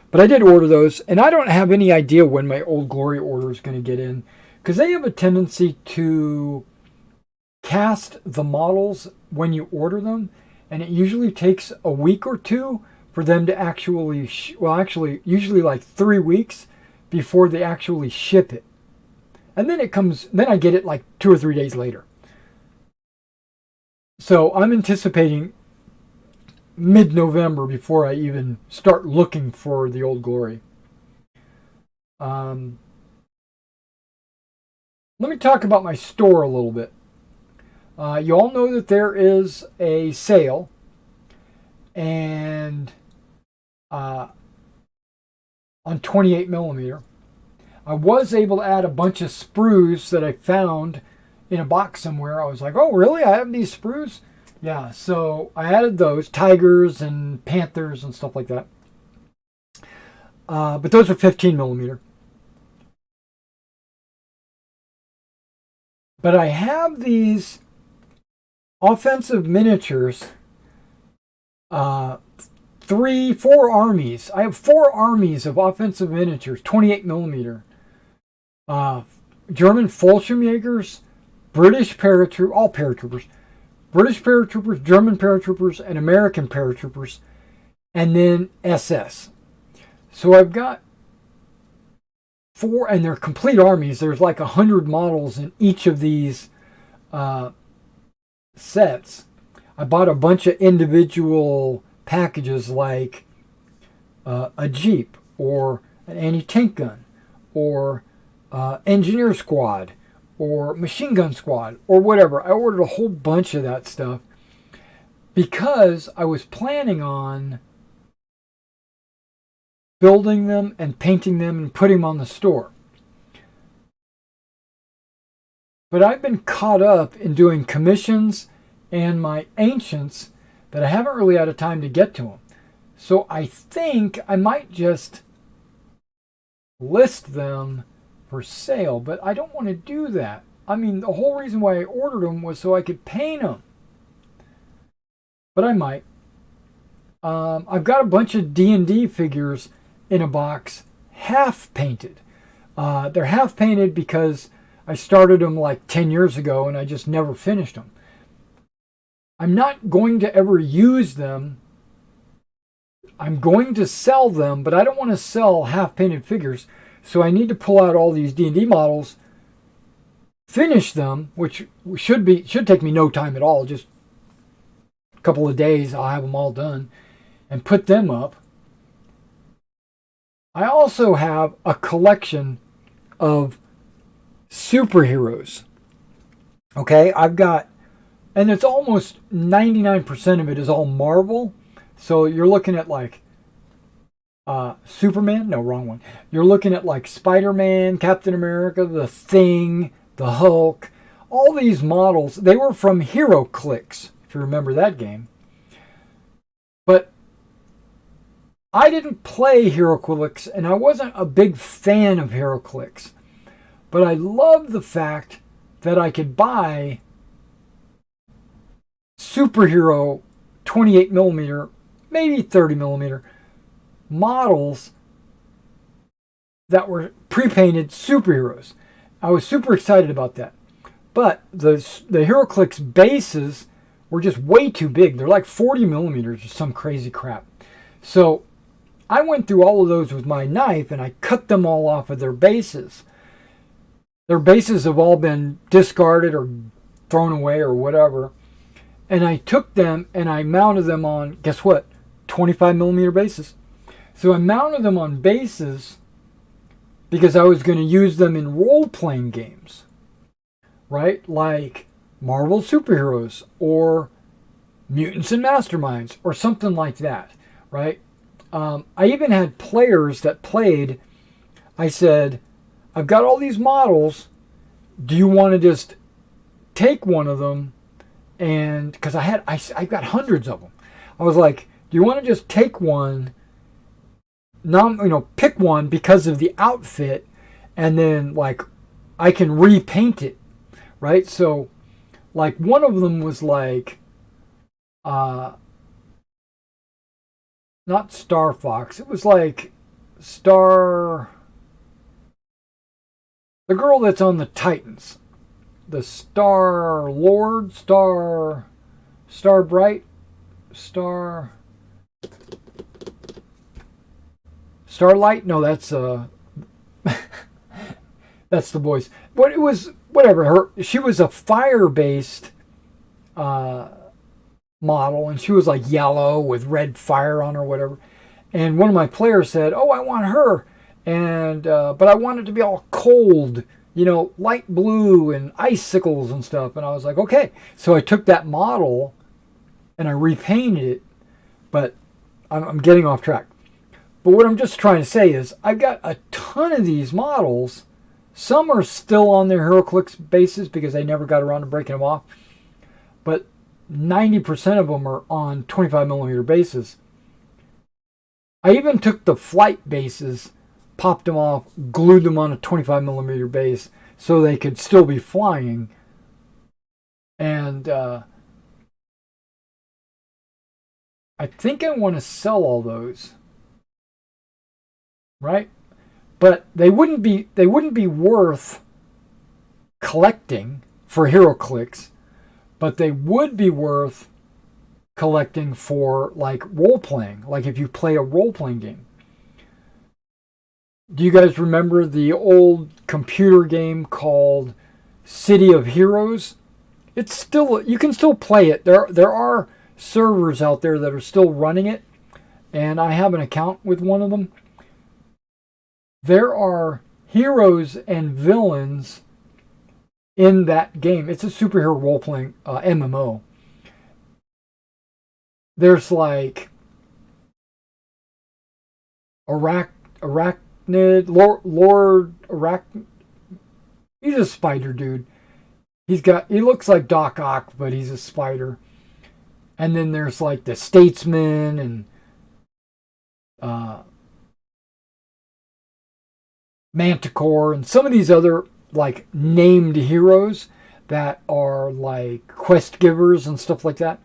A: But I did order those, and I don't have any idea when my Old Glory order is going to get in, because they have a tendency to cast the models when you order them, and it usually takes a week or 2 for them to actually, usually like 3 weeks before they actually ship it. And then then I get it like 2 or 3 days later. So I'm anticipating mid-November before I even start looking for the Old Glory. Let me talk about my store a little bit. You all know that there is a sale, and on 28 millimeter, I was able to add a bunch of sprues that I found in a box somewhere. I was like, oh, really? I have these sprues? Yeah, so I added those, tigers and panthers and stuff like that. But those are 15 millimeter. But I have these offensive miniatures, 4 armies. I have 4 armies of offensive miniatures, 28 millimeter. German Fallschirmjägers, British paratroopers, all paratroopers, British paratroopers, German paratroopers, and American paratroopers, and then SS. So I've got 4, and they're complete armies. There's like 100 models in each of these sets. I bought a bunch of individual packages like a Jeep or an anti-tank gun or engineer squad or machine gun squad or whatever. I ordered a whole bunch of that stuff because I was planning on building them and painting them and putting them on the store. But I've been caught up in doing commissions and my ancients that I haven't really had a time to get to them. So I think I might just list them for sale, but I don't want to do that. I mean, the whole reason why I ordered them was so I could paint them. But I might. I've got a bunch of D&D figures in a box, half painted. They're half painted because I started them like 10 years ago and I just never finished them. I'm not going to ever use them. I'm going to sell them, but I don't want to sell half painted figures. So I need to pull out all these D&D models, finish them, which should take me no time at all, just a couple of days. I'll have them all done and put them up. I also have a collection of superheroes. Okay, I've got, and it's almost 99% of it is all Marvel. So you're looking at like Superman, no, wrong one. You're looking at like Spider-Man, Captain America, The Thing, the Hulk. All these models, they were from HeroClix, if you remember that game. But I didn't play HeroClix, and I wasn't a big fan of HeroClix. But I love the fact that I could buy superhero 28mm, maybe 30mm models that were pre-painted superheroes. I was super excited about that. But the HeroClix bases were just way too big. They're like 40mm or some crazy crap. So I went through all of those with my knife and I cut them all off of their bases. Their bases have all been discarded or thrown away or whatever. And I took them and I mounted them on, guess what? 25mm bases. So I mounted them on bases because I was going to use them in role-playing games, right? Like Marvel superheroes or Mutants and Masterminds or something like that, right? I even had players that played. I said, I've got all these models. Do you want to just take one of them? And because I got hundreds of them. I was like, do you want to just take one? Pick one because of the outfit, and then like I can repaint it, right? So like one of them was like not Star Fox, it was like the girl that's on the Titans, the Star Lord, Star Bright, Starlight? No, that's that's the boys. But it was whatever. She was a fire-based model, and she was like yellow with red fire on her, whatever. And one of my players said, "Oh, I want her," and but I want it to be all cold, light blue and icicles and stuff. And I was like, okay. So I took that model and I repainted it, but I'm getting off track. But what I'm just trying to say is I've got a ton of these models. Some are still on their HeroClix bases because they never got around to breaking them off. But 90% of them are on 25mm bases. I even took the flight bases, popped them off, glued them on a 25mm base so they could still be flying. And I think I want to sell all those. Right? But they wouldn't be worth collecting for HeroClix, but they would be worth collecting for like role-playing, like if you play a role-playing game. Do you guys remember the old computer game called City of Heroes? It's still, you can still play it. There are servers out there that are still running it, and I have an account with one of them. There are heroes and villains in that game. It's a superhero role-playing MMO. There's like Arachnid, Lord Arachnid. He's a spider dude. He looks like Doc Ock, but he's a spider. And then there's like the Statesman and Manticore and some of these other like named heroes that are like quest givers and stuff like that.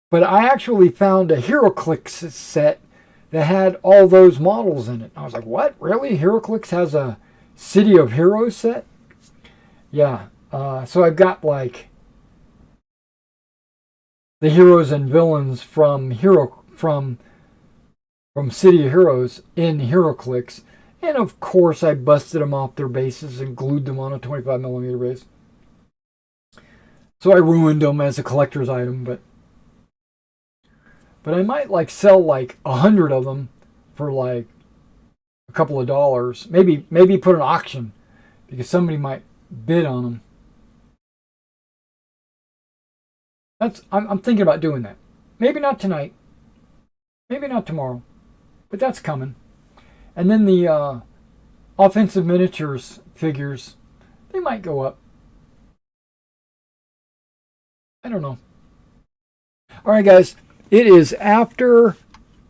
A: But I actually found a HeroClix set that had all those models in it. I was like, what? Really? HeroClix has a City of Heroes set? Yeah. So I've got like the heroes and villains from City of Heroes in HeroClix. And of course I busted them off their bases and glued them on a 25mm base. So I ruined them as a collector's item, but I might like sell like 100 of them for like a couple of dollars. Maybe put an auction because somebody might bid on them. I'm thinking about doing that. Maybe not tonight. Maybe not tomorrow. But that's coming. And then the offensive miniatures figures, they might go up. I don't know. All right, guys. It is after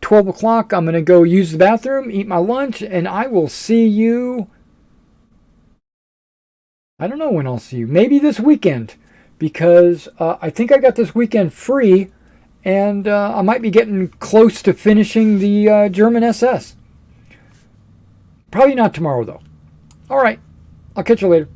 A: 12 o'clock. I'm going to go use the bathroom, eat my lunch, and I will see you. I don't know when I'll see you. Maybe this weekend, because I think I got this weekend free, and I might be getting close to finishing the German SS. Probably not tomorrow, though. All right. I'll catch you later.